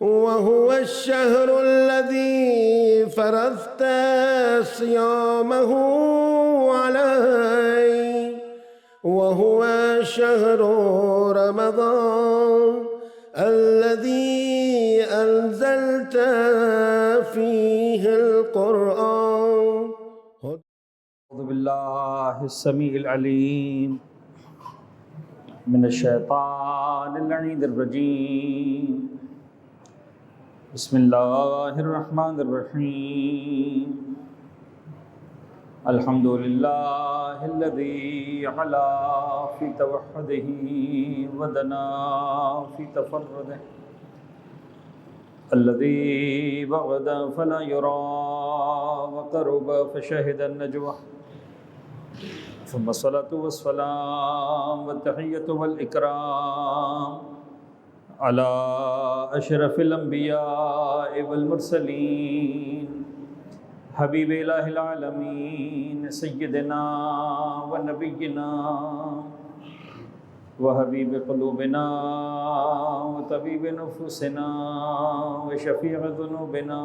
وهو الشهر الذي فرضت صيامه علي وهو شهر رمضان الذي أنزلت فيه القرآن. أعوذ بالله السميع العليم من الشيطان اللعين الرجيم. بسم الله الرحمن الرحيم. الحمد لله الذي علا في توحده ودنا في تفرده، الذي بعد فلا يرى وقرب فشهد النجوى، ثم الصلاة والسلام والتحية والإكرام على أشرف الأنبياء والمرسلين حبيب إله العالمين سيدنا ونبينا وحبيب قلوبنا وطبيب نفوسنا وشفيع ذنوبنا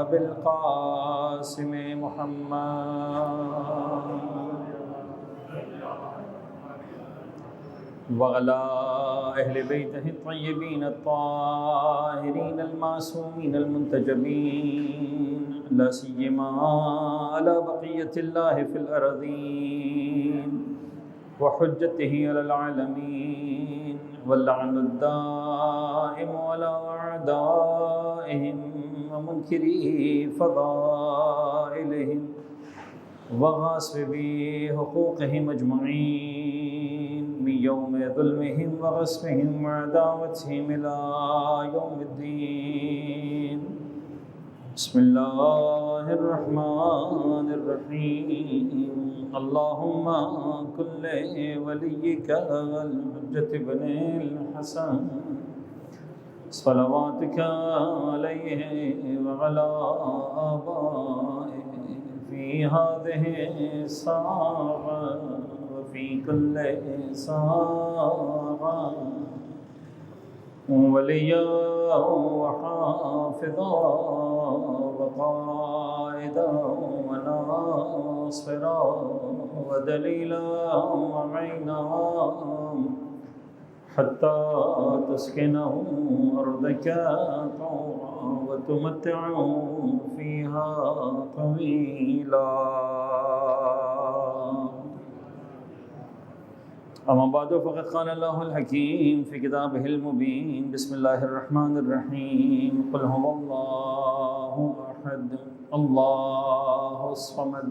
أبي القاسم محمد وعلى أهل بيته الطيبين الطاهرين المعصومين المنتجبين، لا سيما على بقية الله في الأرضين وحجته على العالمين، واللعن الدائم على أعدائهم ومنكري فضائلهم وغاصبي حقوقهم أجمعين من يوم ظلمهم وغصبهم وعداوتهم إلى يوم الدين. بسم الله الرحمن الرحيم. اللهم كن لوليك الحجة بن الحسن صلواتك عليه وعلى آبائه في هذه الساعة وفي كل ساعة وليا وحافظا وقائدا وناصرا ودليلا وعينا حتى تسكنه أرضك طوعا وتمتعه فيها طويلا. أما بعد فقد قال الله الحكيم في كتابه المبين. بسم الله الرحمن الرحيم. قل هو الله أحد الله الصمد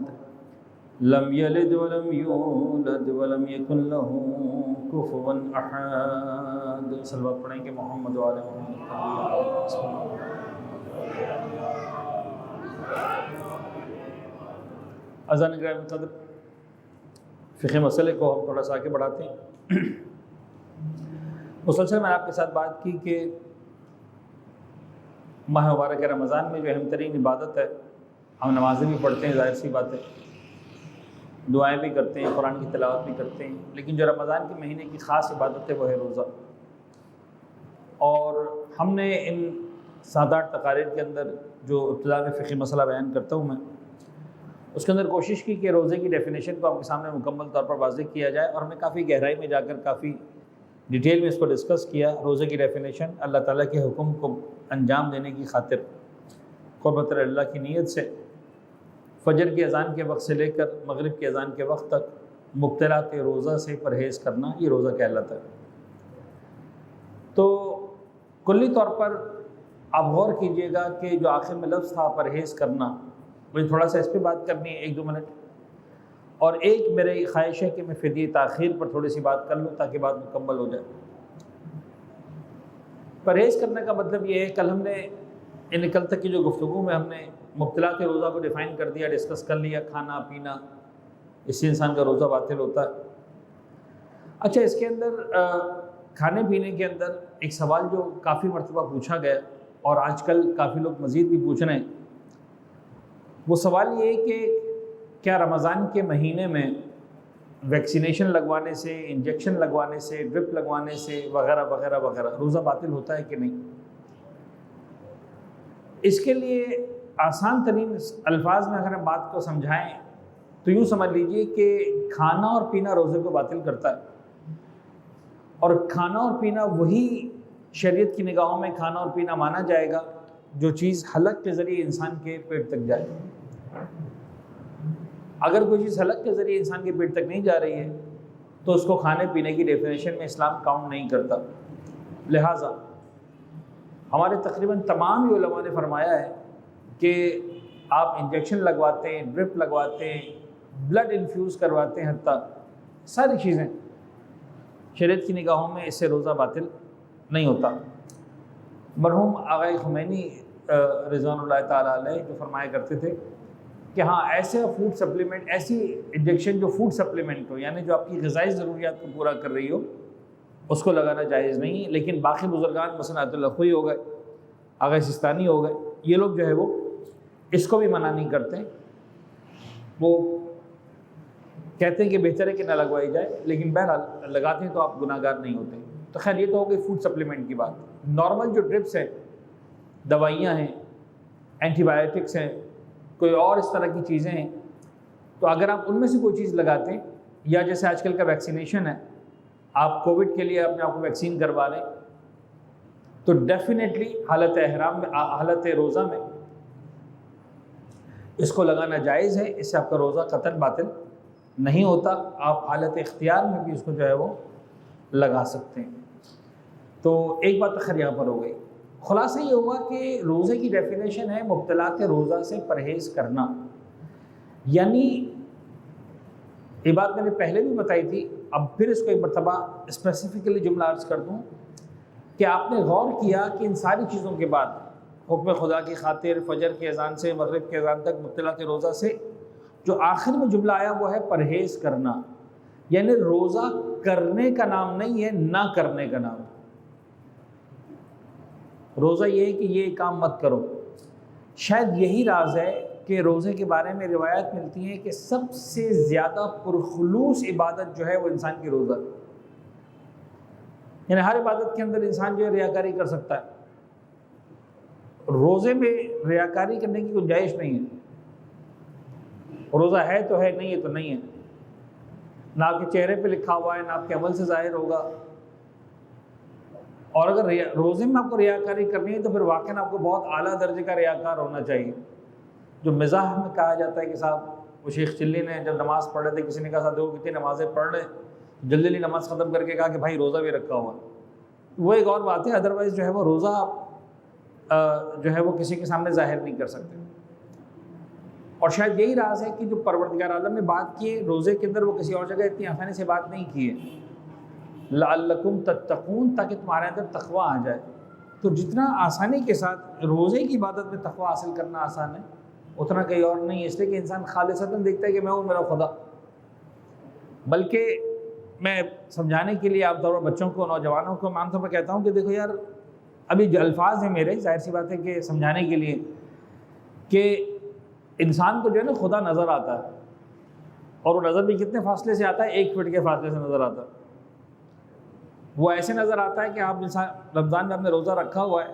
لم يلد ولم يولد ولم يكن له كفوا أحد. صلوات پڑھیں گے محمد وعلى محمد. اذان گرامی قدر، فقہ مسئلے کو ہم تھوڑا سا آگے بڑھاتے ہیں. مسلسل میں نے آپ کے ساتھ بات کی کہ ماہ مبارک رمضان میں جو اہم ترین عبادت ہے، ہم نمازیں بھی پڑھتے ہیں، ظاہر سی بات ہے، دعائیں بھی کرتے ہیں، قرآن کی تلاوت بھی کرتے ہیں، لیکن جو رمضان کے مہینے کی خاص عبادت ہے وہ ہے روزہ. اور ہم نے ان 7-8 تقاریر کے اندر جو ابتدا میں فقہی مسئلہ بیان کرتا ہوں میں، اس کے اندر کوشش کی کہ روزے کی ڈیفینیشن کو آپ کے سامنے مکمل طور پر واضح کیا جائے، اور ہم نے کافی گہرائی میں جا کر کافی ڈیٹیل میں اس کو ڈسکس کیا. روزے کی ڈیفینیشن اللہ تعالیٰ کے حکم کو انجام دینے کی خاطر قربت اللہ کی نیت سے فجر کی اذان کے وقت سے لے کر مغرب کی اذان کے وقت تک مبتلات روزہ سے پرہیز کرنا، یہ روزہ کہلاتا ہے. تو کلی طور پر آپ غور کیجئے گا کہ جو آخر میں لفظ تھا پرہیز کرنا، مجھے تھوڑا سا اس پہ بات کرنی ہے 1-2 منٹ، اور ایک میری خواہش ہے کہ میں فدیہ تاخیر پر تھوڑی سی بات کر لوں تاکہ بات مکمل ہو جائے. پرہیز کرنے کا مطلب یہ ہے، کل ہم نے کل تک کی جو گفتگو میں ہم نے مبتلات روزہ کو ڈیفائن کر دیا، ڈسکس کر لیا، کھانا پینا، اس سے انسان کا روزہ باطل ہوتا ہے. اچھا، اس کے اندر کھانے پینے کے اندر ایک سوال جو کافی مرتبہ پوچھا گیا اور آج کل کافی لوگ مزید بھی پوچھ رہے ہیں، وہ سوال یہ ہے کہ کیا رمضان کے مہینے میں ویکسینیشن لگوانے سے، انجیکشن لگوانے سے، ڈرپ لگوانے سے وغیرہ وغیرہ وغیرہ روزہ باطل ہوتا ہے کہ نہیں؟ اس کے لیے آسان ترین الفاظ میں اگر ہم بات کو سمجھائیں تو یوں سمجھ لیجئے کہ کھانا اور پینا روزے کو باطل کرتا ہے، اور کھانا اور پینا وہی شریعت کی نگاہوں میں کھانا اور پینا مانا جائے گا جو چیز حلق کے ذریعے انسان کے پیٹ تک جائے۔ اگر کوئی چیز حلق کے ذریعے انسان کے پیٹ تک نہیں جا رہی ہے تو اس کو کھانے پینے کی ڈیفینیشن میں اسلام کاؤنٹ نہیں کرتا۔ لہٰذا ہمارے تقریباً تمام ہی علماء نے فرمایا ہے کہ آپ انجیکشن لگواتے ہیں، ڈرپ لگواتے ہیں، بلڈ انفیوز کرواتے ہیں، حتیٰ ساری چیزیں شریعت کی نگاہوں میں اس سے روزہ باطل نہیں ہوتا۔ مرحوم آقا خمینی رضوان اللہ تعالیٰ علیہ جو فرمایا کرتے تھے کہ ہاں ایسے فوڈ سپلیمنٹ، ایسی انجیکشن جو فوڈ سپلیمنٹ ہو، یعنی جو آپ کی غذائی ضروریات کو پورا کر رہی ہو، اس کو لگانا جائز نہیں ہے۔ لیکن باقی بزرگان مثلا آیت اللہ خوئی ہو گئے، آقا سستانی ہو گئے، یہ لوگ جو ہے وہ اس کو بھی منع نہیں کرتے، وہ کہتے ہیں کہ بہتر ہے کہ نہ لگوائی جائے، لیکن بہرحال لگاتے ہیں تو آپ گناہ گار نہیں ہوتے۔ تو خیر یہ تو ہو گئی فوڈ سپلیمنٹ کی بات۔ نارمل جو ڈرپس ہیں، دوائیاں ہیں، اینٹی بایوٹکس ہیں، کوئی اور اس طرح کی چیزیں ہیں، تو اگر آپ ان میں سے کوئی چیز لگاتے ہیں، یا جیسے آج کل کا ویکسینیشن ہے، آپ کووڈ کے لیے اپنے آپ کو ویکسین کروا لیں، تو ڈیفینیٹلی حالت احرام میں، حالت روزہ میں اس کو لگانا جائز ہے، اس سے آپ کا روزہ قطعاً باطل نہیں ہوتا۔ آپ حالت اختیار میں بھی اس کو جو ہے وہ لگا سکتے ہیں۔ تو ایک بات خیر یہاں پر ہو گئی۔ خلاصہ یہ ہوا کہ روزے کی ڈیفینیشن ہے مبتلات روزہ سے پرہیز کرنا، یعنی یہ بات میں نے پہلے بھی بتائی تھی، اب پھر اس کو ایک مرتبہ اسپیسیفکلی جملہ عرض کر دوں کہ آپ نے غور کیا کہ ان ساری چیزوں کے بعد حکم خدا کی خاطر فجر کی اذان سے مغرب کی اذان تک مبتلات روزہ سے جو آخر میں جملہ آیا وہ ہے پرہیز کرنا، یعنی روزہ کرنے کا نام نہیں ہے، نہ کرنے کا نام۔ روزہ یہ ہے کہ یہ کام مت کرو۔ شاید یہی راز ہے کہ روزے کے بارے میں روایت ملتی ہیں کہ سب سے زیادہ پرخلوص عبادت جو ہے وہ انسان کی روزہ، یعنی ہر عبادت کے اندر انسان جو ہے ریاکاری کر سکتا ہے، روزے میں ریاکاری کرنے کی گنجائش نہیں ہے۔ روزہ ہے تو ہے، نہیں ہے تو نہیں ہے، نہ آپ کے چہرے پہ لکھا ہوا ہے، نہ آپ کے عمل سے ظاہر ہوگا۔ اور اگر روزے میں آپ کو ریاکاری کرنی ہے تو پھر واقعاً آپ کو بہت اعلیٰ درجے کا ریاکار ہونا چاہیے۔ جو مزاح میں کہا جاتا ہے کہ صاحب وہ شیخ چلی نے جب نماز پڑھ رہے تھے، کسی نے کہا صاحب دیکھو کتنی نمازیں پڑھ رہے ہیں، جلدی جلدی نماز ختم کر کے کہا کہ بھائی روزہ بھی رکھا ہوا، وہ ایک اور بات ہے۔ ادروائز جو ہے وہ روزہ جو ہے وہ کسی کے سامنے ظاہر نہیں کر سکتے۔ اور شاید یہی راز ہے کہ جو پروردگار عالم نے بات کی ہے روزے کے اندر، وہ کسی اور جگہ اتنی آسانی سے بات نہیں کی ہے، لعلکم تتقون، تاکہ تمہارے اندر تقوی آ جائے۔ تو جتنا آسانی کے ساتھ روزے کی عبادت میں تقوی حاصل کرنا آسان ہے، اتنا کہیں اور نہیں ہے، اس لیے کہ انسان خالصتاً دیکھتا ہے کہ میں ہوں میرا خدا۔ بلکہ میں سمجھانے کے لیے عام طور پر بچوں کو، نوجوانوں کو عام طور پر کہتا ہوں کہ دیکھو یار، ابھی جو الفاظ ہیں میرے، ظاہر سی بات ہے کہ سمجھانے کے لیے کہ انسان کو جو ہے نا خدا نظر آتا ہے، اور وہ نظر بھی کتنے فاصلے سے آتا ہے؟ 1 فٹ کے فاصلے سے نظر آتا ہے۔ وہ ایسے نظر آتا ہے کہ آپ انسان رمضان میں آپ نے روزہ رکھا ہوا ہے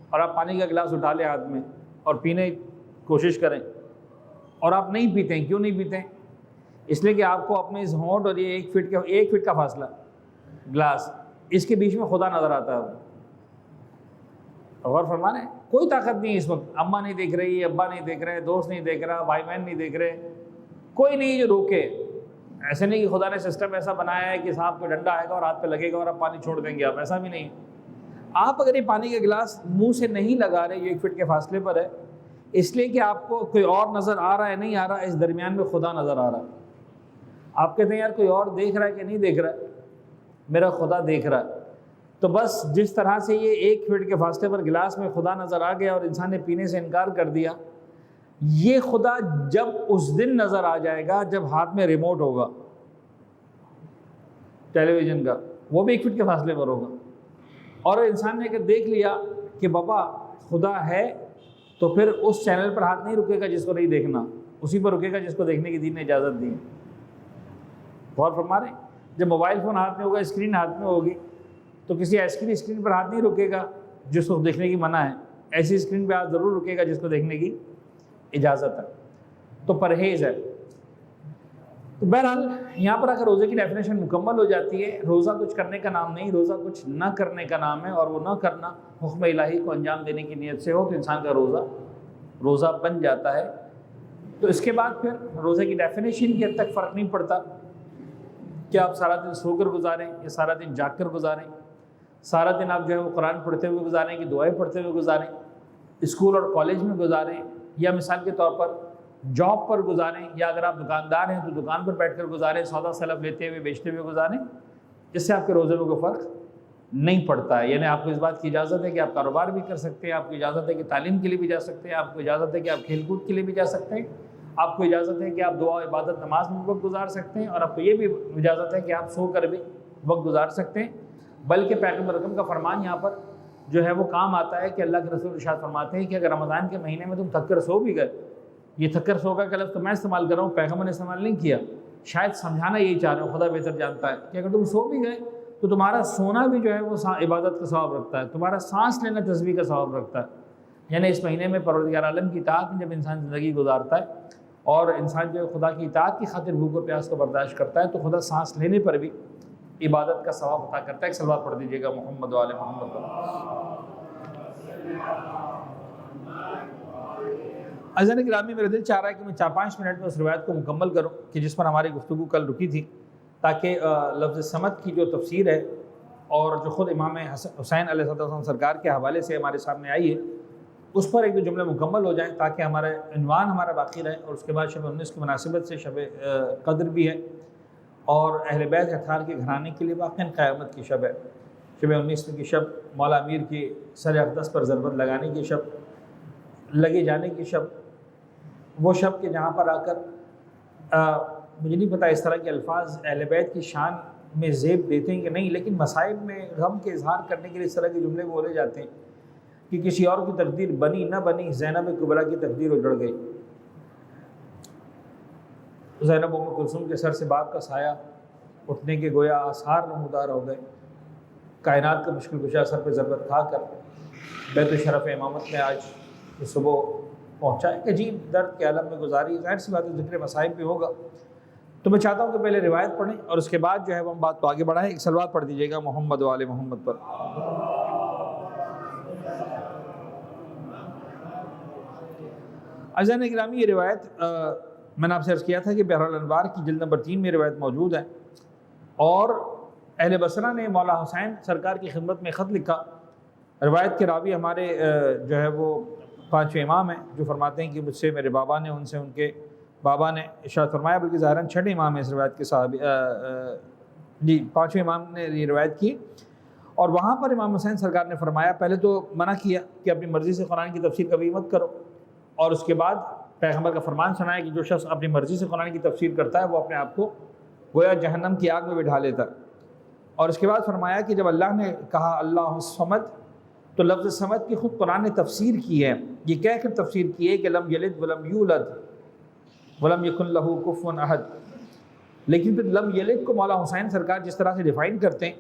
اور آپ پانی کا گلاس اٹھا لیں ہاتھ میں اور پینے کی کوشش کریں، اور آپ نہیں پیتے ہیں۔ کیوں نہیں پیتے ہیں؟ اس لیے کہ آپ کو اپنے اس ہونٹ اور یہ 1 فٹ کا فاصلہ گلاس، اس کے بیچ میں خدا نظر آتا ہے۔ غور فرما رہے ہیں؟ کوئی طاقت نہیں اس وقت، اماں نہیں دیکھ رہی، ابا نہیں دیکھ رہے، دوست نہیں دیکھ رہا، بھائی بہن نہیں دیکھ رہے، کوئی نہیں جو روکے۔ ایسے نہیں کہ خدا نے سسٹم ایسا بنایا ہے کہ صاحب کو ڈنڈا آئے گا اور ہاتھ پہ لگے گا اور آپ پانی چھوڑ دیں گے، آپ ایسا بھی نہیں۔ آپ اگر یہ پانی کا گلاس منہ سے نہیں لگا رہے، جو 1 فٹ کے فاصلے پر ہے، اس لیے کہ آپ کو کوئی اور نظر آ رہا ہے نہیں آ رہا، اس درمیان میں خدا نظر آ رہا ہے۔ آپ کہتے ہیں یار کوئی اور دیکھ رہا ہے کہ نہیں دیکھ رہا ہے؟ میرا خدا دیکھ رہا ہے۔ تو بس جس طرح سے یہ 1 فٹ کے فاصلے پر گلاس میں خدا نظر آ گیا اور انسان نے پینے سے انکار کر دیا، یہ خدا جب اس دن نظر آ جائے گا جب ہاتھ میں ریموٹ ہوگا ٹیلی ویژن کا، وہ بھی 1 فٹ کے فاصلے پر ہوگا، اور انسان نے اگر دیکھ لیا کہ بابا خدا ہے، تو پھر اس چینل پر ہاتھ نہیں رکے گا جس کو نہیں دیکھنا، اسی پر رکے گا جس کو دیکھنے کی دین نے اجازت دی۔ غور فرما رہے ہیں؟ جب موبائل فون ہاتھ میں ہوگا، اسکرین ہاتھ میں ہوگی، تو کسی ایسی اسکرین پر ہاتھ نہیں رکے گا جس کو دیکھنے کی منع ہے، ایسی اسکرین پہ آپ ضرور رکے گا جس کو دیکھنے کی اجازت ہے. تو پرہیز ہے. تو بہرحال یہاں پر اگر روزے کی ڈیفینیشن مکمل ہو جاتی ہے، روزہ کچھ کرنے کا نام نہیں، روزہ کچھ نہ کرنے کا نام ہے، اور وہ نہ کرنا حکم الہی کو انجام دینے کی نیت سے ہو تو انسان کا روزہ بن جاتا ہے. تو اس کے بعد پھر روزے کی ڈیفینیشن کی حد تک فرق نہیں پڑتا کہ آپ سارا دن سو کر گزاریں یا سارا دن جاگ کر گزاریں، سارا دن آپ جو ہے وہ قرآن پڑھتے ہوئے گزاریں کہ دعائیں پڑھتے ہوئے گزاریں، اسکول اور کالج میں گزاریں، یا مثال کے طور پر جاب پر گزاریں، یا اگر آپ دکاندار ہیں تو دکان پر بیٹھ کر گزاریں، سودا سلب لیتے ہوئے بیچتے ہوئے گزاریں. اس سے آپ کے روزے میں کوئی فرق نہیں پڑتا ہے. یعنی آپ کو اس بات کی اجازت ہے کہ آپ کاروبار بھی کر سکتے ہیں، آپ کو اجازت ہے کہ تعلیم کے لیے بھی جا سکتے ہیں، آپ کو اجازت ہے کہ آپ کھیل کود کے لیے بھی جا سکتے ہیں، آپ کو اجازت ہے کہ آپ دعا عبادت نماز میں وقت گزار سکتے ہیں، اور آپ کو یہ بھی اجازت ہے کہ آپ سو کر بھی وقت گزار سکتے ہیں. بلکہ پیغمبر اکرم کا فرمان یہاں پر جو ہے وہ کام آتا ہے کہ اللہ کے رسول ارشاد فرماتے ہیں کہ اگر رمضان کے مہینے میں تم تھک کر سو بھی گئے، یہ تھک کر سو کا لفظ تو میں استعمال کر رہا ہوں، پیغمبر نے استعمال نہیں کیا، شاید سمجھانا یہی چاہ رہے ہو، خدا بہتر جانتا ہے کہ اگر تم سو بھی گئے تو تمہارا سونا بھی جو ہے وہ عبادت کا ثواب رکھتا ہے، تمہارا سانس لینا تسبیح کا ثواب رکھتا ہے. یعنی اس مہینے میں پروردگار عالم کی اطاعت میں جب انسان زندگی گزارتا ہے اور انسان جو خدا کی اطاعت کی خاطر بھوک اور پیاس کو برداشت کرتا ہے تو خدا سانس لینے پر بھی عبادت کا ثواب عطا کرتا ہے. ایک صلوات پڑھ دیجیے گا محمد و آل محمد پر. عزیزان گرامی، میرا دل چاہ رہا ہے کہ میں 4-5 منٹ میں اس روایت کو مکمل کروں کہ جس پر ہماری گفتگو کل رکی تھی، تاکہ لفظ صمد کی جو تفسیر ہے اور جو خود امام حسین علیہ السلام سرکار کے حوالے سے ہمارے سامنے آئی ہے اس پر ایک دو جملے مکمل ہو جائیں، تاکہ ہمارا عنوان ہمارا باقی رہے. اور اس کے بعد شب 19 کی مناسبت سے شب قدر بھی ہے اور اہل بیت اطہار کے گھرانے کے لیے واقعاً قیامت کی شب ہے. شب 19 کی شب، مولا امیر کی سر اقدس پر ضربت لگانے کی شب، لگے جانے کی شب، وہ شب کہ جہاں پر آ کر مجھے نہیں پتہ اس طرح کے الفاظ اہل بیت کی شان میں زیب دیتے ہیں کہ نہیں، لیکن مصائب میں غم کے اظہار کرنے کے لیے اس طرح کے جملے بولے جاتے ہیں کہ کسی اور کی تقدیر بنی نہ بنی، زینب کبریٰ کی تقدیر اجڑ گئی. زینب ام کلثوم کے سر سے باپ کا سایہ اٹھنے کے گویا آثار نمودار ہو گئے. کائنات کا مشکل کشا سر پہ ضربت کھا کر بیت الشرف امامت میں آج صبح پہنچا. ایک عجیب درد کے عالم میں گزاری. ظاہر سی بات ہے ذکر مصائب بھی ہوگا، تو میں چاہتا ہوں کہ پہلے روایت پڑھیں اور اس کے بعد جو ہے وہ ہم بات کو آگے بڑھائیں. ایک صلوات پڑھ دیجیے گا محمد و آل محمد پر. عزیزان گرامی، یہ روایت میں نے آپ سے عرض کیا تھا کہ بحر الانوار کی جلد نمبر 3 میں روایت موجود ہے، اور اہل بصرہ نے مولا حسین سرکار کی خدمت میں خط لکھا. روایت کے راوی ہمارے جو ہے وہ 5 امام ہیں جو فرماتے ہیں کہ مجھ سے میرے بابا نے، ان سے ان کے بابا نے ارشاد فرمایا، بلکہ ظاہراً 6 امام ہیں اس روایت کے صحابی، 5 امام نے یہ روایت کی. اور وہاں پر امام حسین سرکار نے فرمایا، پہلے تو منع کیا کہ اپنی مرضی سے قرآن کی تفسیر کبھی مت کرو، اور اس کے بعد پیغمبر کا فرمان سنایا کہ جو شخص اپنی مرضی سے قرآن کی تفسیر کرتا ہے وہ اپنے آپ کو گویا جہنم کی آگ میں بٹھا لیتا ہے. اور اس کے بعد فرمایا کہ جب اللہ نے کہا اللہ الصمد، تو لفظ صمد کی خود قرآن نے تفسیر کی ہے، یہ کہہ کر تفسیر کی ہے کہ لم یلد ولم یولد ولم یکن لہ کفوا احد. لیکن پھر لم یلد کو مولا حسین سرکار جس طرح سے ڈیفائن کرتے ہیں،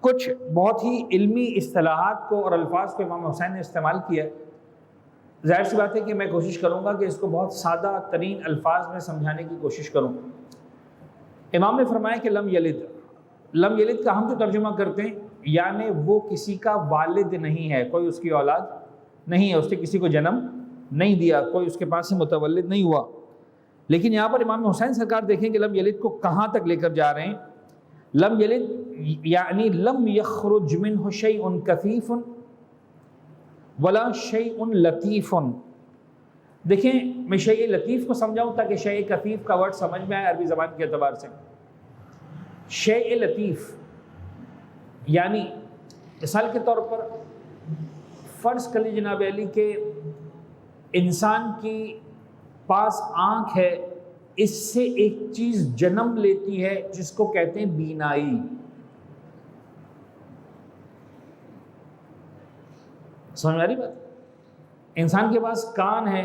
کچھ بہت ہی علمی اصطلاحات کو اور الفاظ کو امام حسین نے استعمال کیا ہے. ظاہر سی بات ہے کہ میں کوشش کروں گا کہ اس کو بہت سادہ ترین الفاظ میں سمجھانے کی کوشش کروں. امام نے فرمایا کہ لم یلد، لم یلد کا ہم جو ترجمہ کرتے ہیں یعنی وہ کسی کا والد نہیں ہے، کوئی اس کی اولاد نہیں ہے، اس نے کسی کو جنم نہیں دیا، کوئی اس کے پاس سے متولد نہیں ہوا. لیکن یہاں پر امام حسین سرکار دیکھیں کہ لم یلد کو کہاں تک لے کر جا رہے ہیں. لم یلد یعنی لم یخرج منہ شیء کثیف ولا شیء لطیف. دیکھیں میں شیء لطیف کو سمجھاؤں تاکہ شیء کثیف کا ورڈ سمجھ میں آئے عربی زبان کے اعتبار سے. شیء لطیف یعنی مثال کے طور پر فرض کر لی جناب علی کہ انسان کی پاس آنکھ ہے، اس سے ایک چیز جنم لیتی ہے جس کو کہتے ہیں بینائی. سمجھ میں آ رہی بات؟ انسان کے پاس کان ہے،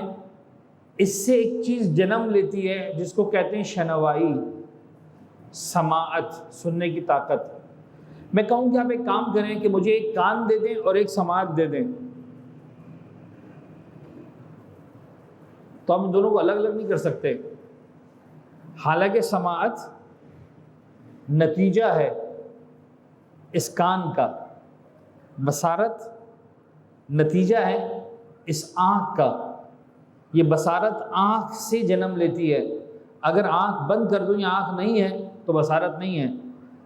اس سے ایک چیز جنم لیتی ہے جس کو کہتے ہیں شنوائی، سماعت، سننے کی طاقت. میں کہوں کہ آپ ایک کام کریں کہ مجھے ایک کان دے دیں اور ایک سماعت دے دیں، تو ہم ان دونوں کو الگ الگ نہیں کر سکتے. حالانکہ سماعت نتیجہ ہے اس کان کا، بصارت نتیجہ ہے اس آنکھ کا. یہ بصارت آنکھ سے جنم لیتی ہے. اگر آنکھ بند کر دوں یا آنکھ نہیں ہے تو بصارت نہیں ہے.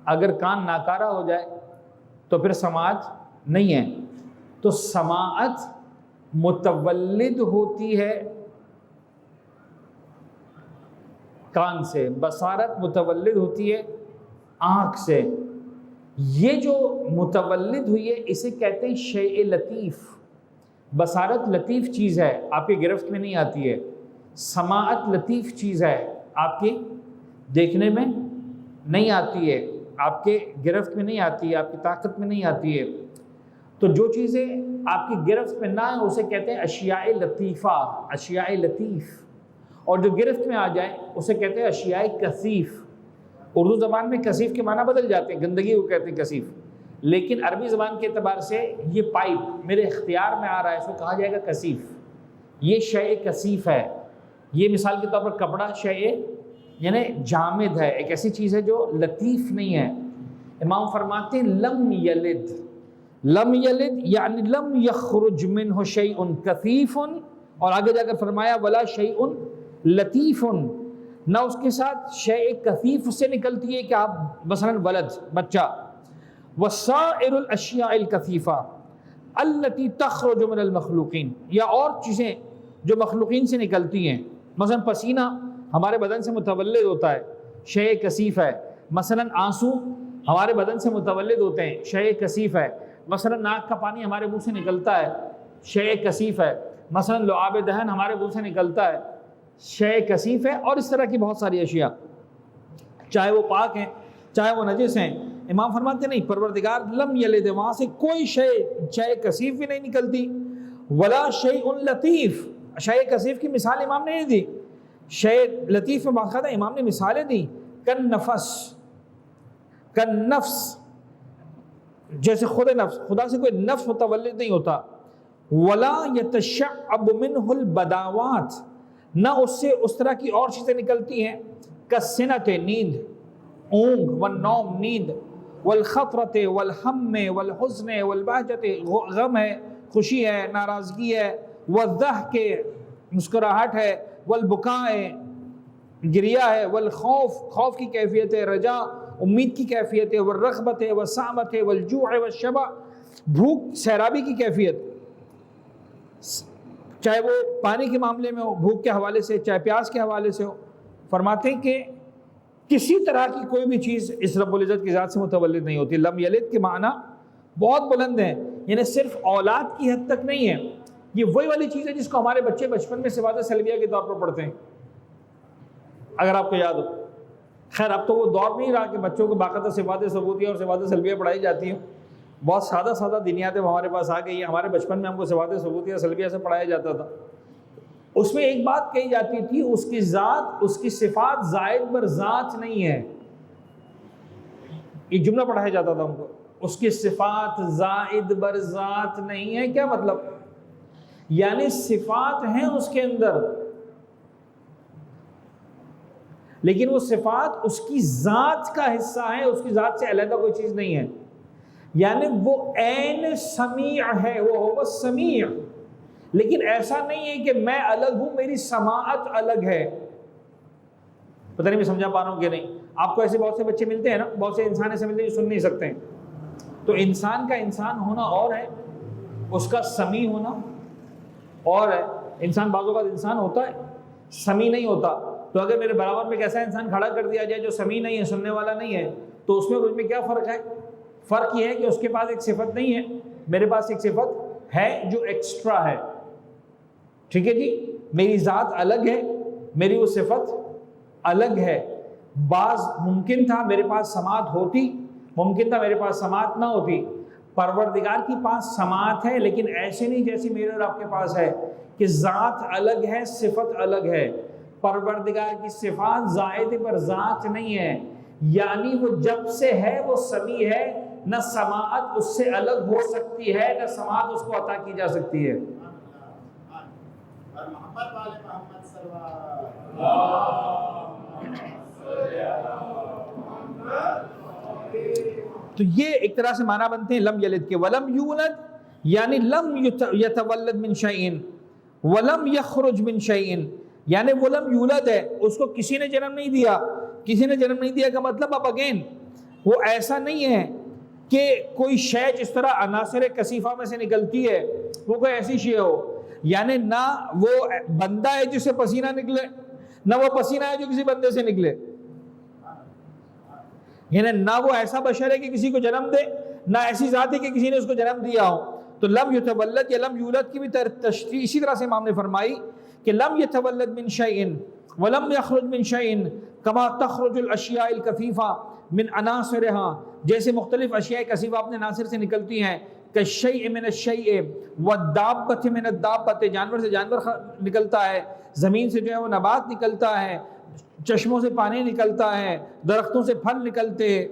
اگر کان ناکارہ ہو جائے تو پھر سماعت نہیں ہے. تو سماعت متولد ہوتی ہے کان سے، بصارت متولد ہوتی ہے آنکھ سے. یہ جو متولد ہوئی ہے اسے کہتے ہیں شیء لطیف. بصارت لطیف چیز ہے، آپ کی گرفت میں نہیں آتی ہے. سماعت لطیف چیز ہے، آپ کی دیکھنے میں نہیں آتی ہے، آپ کے گرفت میں نہیں آتی ہے، آپ کی طاقت میں نہیں آتی ہے. تو جو چیزیں آپ کی گرفت میں نہ ہیں اسے کہتے ہیں اشیاء لطیفہ، اشیاء لطیف. اور جو گرفت میں آ جائیں اسے کہتے ہیں اشیاء کثیف. اردو زبان میں کثیف کے معنی بدل جاتے ہیں، گندگی کو کہتے ہیں کثیف، لیکن عربی زبان کے اعتبار سے یہ پائپ میرے اختیار میں آ رہا ہے، اس کو کہا جائے گا کثیف. یہ شیء کثیف ہے. یہ مثال کے طور پر کپڑا شیء یعنی جامد ہے، ایک ایسی چیز ہے جو لطیف نہیں ہے. امام فرماتے ہیں لم یلد، لم یلد یعنی لم یخرج منہ شیء کثیف، اور آگے جا کر فرمایا ولا شیء لطیف، نہ اس کے ساتھ شیء کثیف سے نکلتی ہے کہ آپ مثلا ولد بچہ. وسائر الاشیاء الکثیفہ التي تخرج من المخلوقین، یا اور چیزیں جو مخلوقین سے نکلتی ہیں. مثلا پسینہ ہمارے بدن سے متولد ہوتا ہے، شیء کثیف ہے. مثلا آنسو ہمارے بدن سے متولد ہوتے ہیں، شیء کثیف ہے. مثلا ناک کا پانی ہمارے منہ سے نکلتا ہے، شیء کثیف ہے. مثلا لعاب دہن ہمارے منہ سے نکلتا ہے، شیء کثیف ہے. اور اس طرح کی بہت ساری اشیاء، چاہے وہ پاک ہیں چاہے وہ نجس ہیں. امام فرماتے نہیں، پروردگار لم یلد، وہاں سے کوئی شیء کثیف بھی نہیں نکلتی. ولا شیء لطیف، شیء کثیف کی مثال امام نے نہیں دی، شیء لطیف میں باقاعدہ امام نے مثالیں دی. کن نفس، کن نفس جیسے خود نفس، خدا سے کوئی نفس متولد نہیں ہوتا. ولا یتشعب منہ البداوات، نہ اس سے اس طرح کی اور چیزیں نکلتی ہیں. کسنت نیند، اونگ، والنوم نیند، والخطرت والہم والحزن والبہجت غم ہے، خوشی ہے، ناراضگی ہے، والضحک مسکراہٹ ہے، والبکاء گریہ ہے، والخوف خوف کی کیفیت ہے، رجا امید کی کیفیت ہے، والرغبت والسامت والجوع والشبع بھوک سیرابی کی کیفیت، چاہے وہ پانی کے معاملے میں ہو، بھوک کے حوالے سے، چاہے پیاس کے حوالے سے ہو. فرماتے ہیں کہ کسی طرح کی کوئی بھی چیز اس رب العزت کی ذات سے متولد نہیں ہوتی. لم یلد کے معنی بہت بلند ہیں، یعنی صرف اولاد کی حد تک نہیں ہے. یہ وہی والی چیز ہے جس کو ہمارے بچے بچپن میں صفات سلبیہ کے طور پر پڑھتے ہیں، اگر آپ کو یاد ہو. خیر اب تو وہ دور نہیں رہا کہ بچوں کو باقاعدہ صفات ثبوتیہ اور صفات سلبیہ پڑھائی جاتی ہیں. بہت سادہ سادہ دنیاتیں ہمارے پاس آ گئی ہیں. ہمارے بچپن میں ہم کو صفات ثبوتیہ سلبیہ سے پڑھایا جاتا تھا. اس میں ایک بات کہی جاتی تھی، اس کی ذات، اس کی صفات زائد بر ذات نہیں ہے. ایک جملہ پڑھایا جاتا تھا ہم کو، اس کی صفات زائد بر ذات نہیں ہے. کیا مطلب؟ یعنی صفات ہیں اس کے اندر، لیکن وہ صفات اس کی ذات کا حصہ ہیں، اس کی ذات سے علیحدہ کوئی چیز نہیں ہے. یعنی وہ عین سمیع ہے، وہ هو السمیع. لیکن ایسا نہیں ہے کہ میں الگ ہوں، میری سماعت الگ ہے. پتہ نہیں میں سمجھا پا رہا ہوں کہ نہیں. آپ کو ایسے بہت سے بچے ملتے ہیں نا، بہت سے انسان ایسے ملتے ہیں جو سن نہیں سکتے ہیں. تو انسان کا انسان ہونا اور ہے، اس کا سمیع ہونا اور ہے. انسان بعض اوقات انسان ہوتا ہے، سمیع نہیں ہوتا. تو اگر میرے برابر میں ایک ایسا انسان کھڑا کر دیا جائے جو سمیع نہیں ہے، سننے والا نہیں ہے، تو اس میں کیا فرق ہے؟ فرق یہ ہے کہ اس کے پاس ایک صفت نہیں ہے، میرے پاس ایک صفت ہے جو ایکسٹرا ہے. ٹھیک ہے جی، میری ذات الگ ہے، میری وہ صفت الگ ہے. بعض ممکن تھا میرے پاس سماعت ہوتی، ممکن تھا میرے پاس سماعت نہ ہوتی. پروردگار کے پاس سماعت ہے، لیکن ایسے نہیں جیسے میرے اور آپ کے پاس ہے کہ ذات الگ ہے، صفت الگ ہے. پروردگار کی صفات زائد پر ذات نہیں ہے، یعنی وہ جب سے ہے وہ سمیع ہے. نہ سماعت اس سے الگ ہو سکتی ہے، نہ سماعت اس کو عطا کی جا سکتی ہے. اور محمد والے محمد تو یہ ایک طرح سے معنی بنتے ہیں لم یلد کے، ولم یولد یعنی لم یتولد من شیئن، ولم یخرج من شیئن یعنی وہ لم یولد ہے، اس کو کسی نے جنم نہیں دیا۔ کسی نے جنم نہیں دیا کا مطلب اب اگین وہ ایسا نہیں ہے کہ کوئی شے جس طرح عناصر کثیفہ میں سے نکلتی ہے وہ کوئی ایسی شے ہو، یعنی نہ وہ بندہ ہے جس سے پسینہ نکلے، نہ وہ پسینہ ہے جو کسی بندے سے نکلے، یعنی نہ وہ ایسا بشر ہے کہ کسی کو جنم دے، نہ ایسی ذات ہے کہ کسی نے اس کو جنم دیا ہو۔ تو لم یتولد یا لم یولد کی بھی تشریح اسی طرح سے امام نے فرمائی کہ لم یتولد من شیئن ولم یخرج من شیئن کما تخرج الاشیاء الکثیفہ من عناصرها، جیسے مختلف اشیاء کثیفہ اپنے عناصر سے نکلتی ہیں، کالشیء من الشیء والدابۃ من الدابۃ، جانور سے جانور نکلتا ہے، زمین سے جو ہے وہ نبات نکلتا ہے، چشموں سے پانی نکلتا ہے، درختوں سے پھل نکلتے ہیں۔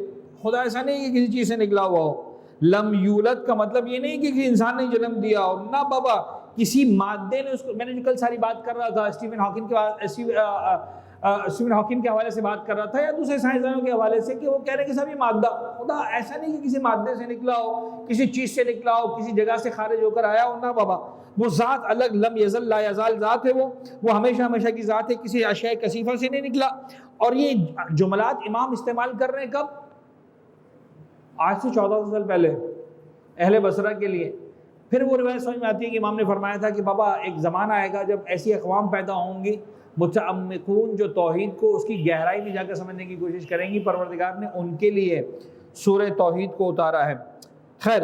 خدا ایسا نہیں کہ کسی چیز سے نکلا ہوا ہو۔ لم یولد کا مطلب یہ نہیں کہ کسی انسان نے جنم دیا ہو، نہ بابا کسی مادے نے اس کو، میں نے جو کل ساری بات کر رہا تھا اسٹیفن ہاکنگ کے حوالے سے بات کر رہا تھا یا دوسرے سائنسدانوں کے حوالے سے، کہ وہ کہہ رہے ہیں کہ سب یہ مادہ، خدا ایسا نہیں کہ کسی مادے سے نکلا ہو، کسی چیز سے نکلا ہو، کسی جگہ سے خارج ہو کر آیا ہو، نہ بابا، وہ ذات الگ، لم یزل لا یزال ذات ہے، وہ ہمیشہ ہمیشہ کی ذات ہے، کسی اشیاء کثیفہ سے نہیں نکلا۔ اور یہ جملات امام استعمال کر رہے ہیں کب؟ آج سے 1400 سال پہلے اہل بصرہ کے لیے۔ پھر وہ روایت سمجھ میں آتی ہے کہ امام نے فرمایا تھا کہ بابا ایک زمانہ آئے گا جب ایسی اقوام پیدا ہوں گی متعمقون، جو توحید کو اس کی گہرائی میں جا کر سمجھنے کی کوشش کریں گی، پروردگار نے ان کے لیے سورہ توحید کو اتارا ہے۔ خیر،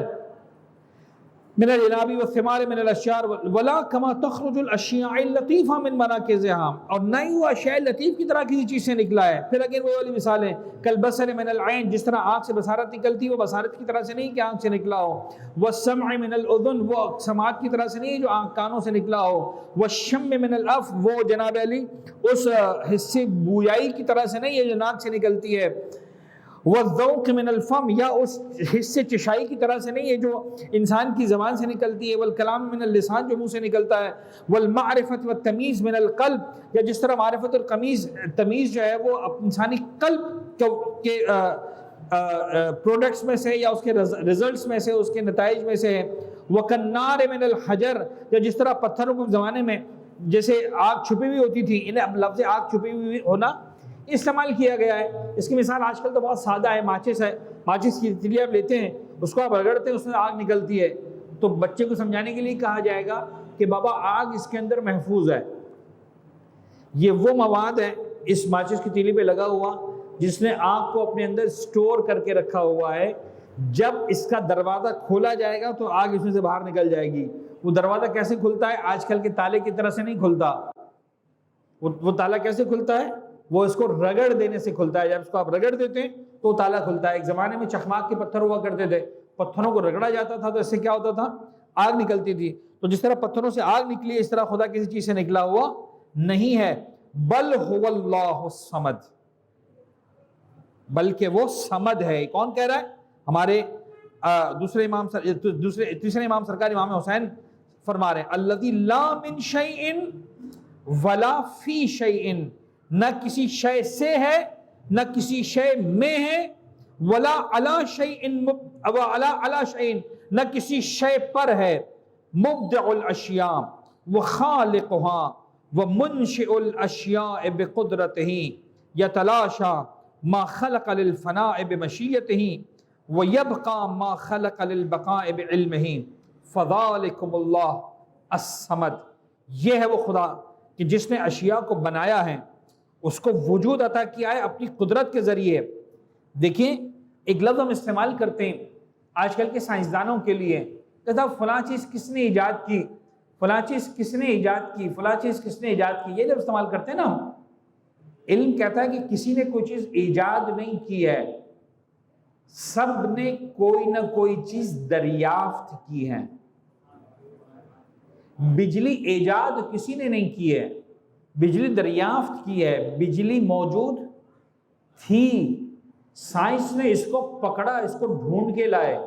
من الجناب والثمار من الاشجار ولا كما تخرج الاشیاء اللطیفہ من مناکزها، اور نہ ہی وہ اشیاء لطیف کی طرح کسی چیز سے نکلا ہے۔ پھر اگر وہ والی مثالیں، کالبصر من العین، جس طرح آنکھ سے بصارت نکلتی ہے وہ بصارت کی طرح سے نہیں کہ آنکھ سے نکلا ہو، والسمع من الاذن، وہ سماعت کی طرح سے نہیں جو کانوں سے نکلا ہو، والشم من الاف، وہ جناب علی اس حصے بویائی کی طرح سے نہیں ہے جو ناک سے نکلتی ہے، والذوق من الفم، یا اس حصے چشائی کی طرح سے نہیں ہے جو انسان کی زبان سے نکلتی ہے، والکلام من اللسان، جو منہ سے نکلتا ہے، والمعرفت والتمیز من القلب، یا جس طرح معرفت اور تمیز جو ہے وہ انسانی قلب کے پروڈکٹس میں سے یا اس کے ریزلٹس میں سے، اس کے نتائج میں سے ہے، وکالنار من الحجر، یا جس طرح پتھروں کے زمانے میں جیسے آگ چھپی ہوئی ہوتی تھی، انہیں اب لفظ آگ چھپی ہوئی ہونا استعمال کیا گیا ہے۔ اس کی مثال آج کل تو بہت سادہ ہے، ماچس ہے، ماچس کی تیلی آپ لیتے ہیں، اس کو آپ رگڑتے ہیں، اس میں آگ نکلتی ہے، تو بچے کو سمجھانے کے لیے کہا جائے گا کہ بابا آگ اس کے اندر محفوظ ہے، یہ وہ مواد ہے اس ماچس کی تیلی پہ لگا ہوا جس نے آگ کو اپنے اندر سٹور کر کے رکھا ہوا ہے، جب اس کا دروازہ کھولا جائے گا تو آگ اس میں سے باہر نکل جائے گی۔ وہ دروازہ کیسے کھلتا ہے؟ آج کل کے تالے کی طرح سے نہیں کھلتا۔ وہ تالا کیسے کھلتا ہے؟ وہ اس کو رگڑ دینے سے کھلتا ہے، جب اس کو آپ رگڑ دیتے ہیں تو تالا کھلتا ہے۔ ایک زمانے میں چخماق کے پتھر ہوا کرتے تھے، پتھروں کو رگڑا جاتا تھا تو اس سے کیا ہوتا تھا؟ آگ نکلتی تھی۔ تو جس طرح پتھروں سے آگ نکلی، اس طرح خدا کسی چیز سے نکلا ہوا نہیں ہے، بل هو اللہ الصمد، بلکہ وہ صمد ہے۔ کون کہہ رہا ہے؟ ہمارے تیسرے امام سرکار امام حسین فرما رہے ہیں، الذی لا من شیء ولا فی شیء، نہ کسی شے سے ہے نہ کسی شے میں ہے، ولا علی شیء علی شیء، نہ کسی شے پر ہے، مبدع الاشیاء وخالقها ومنشئ الاشیاء بقدرته یتلاشى ما خلق للفناء بمشیئته ویبقى ما خلق للبقاء بعلمه فذلکم اللہ الصمد۔ یہ ہے وہ خدا کہ جس نے اشیاء کو بنایا ہے، اس کو وجود عطا کیا ہے اپنی قدرت کے ذریعے۔ دیکھیں ایک لفظ ہم استعمال کرتے ہیں آج کل کے سائنسدانوں کے لیے، کہ صاحب فلاں چیز کس نے ایجاد کی، فلاں چیز کس نے ایجاد کی، فلاں چیز کس نے ایجاد کی، یہ جب استعمال کرتے ہیں نا ہم، علم کہتا ہے کہ کسی نے کوئی چیز ایجاد نہیں کی ہے، سب نے کوئی نہ کوئی چیز دریافت کی ہے۔ بجلی ایجاد کسی نے نہیں کی ہے، بجلی دریافت کی ہے، بجلی موجود تھی، سائنس نے اس کو پکڑا، اس کو ڈھونڈ کے لائے۔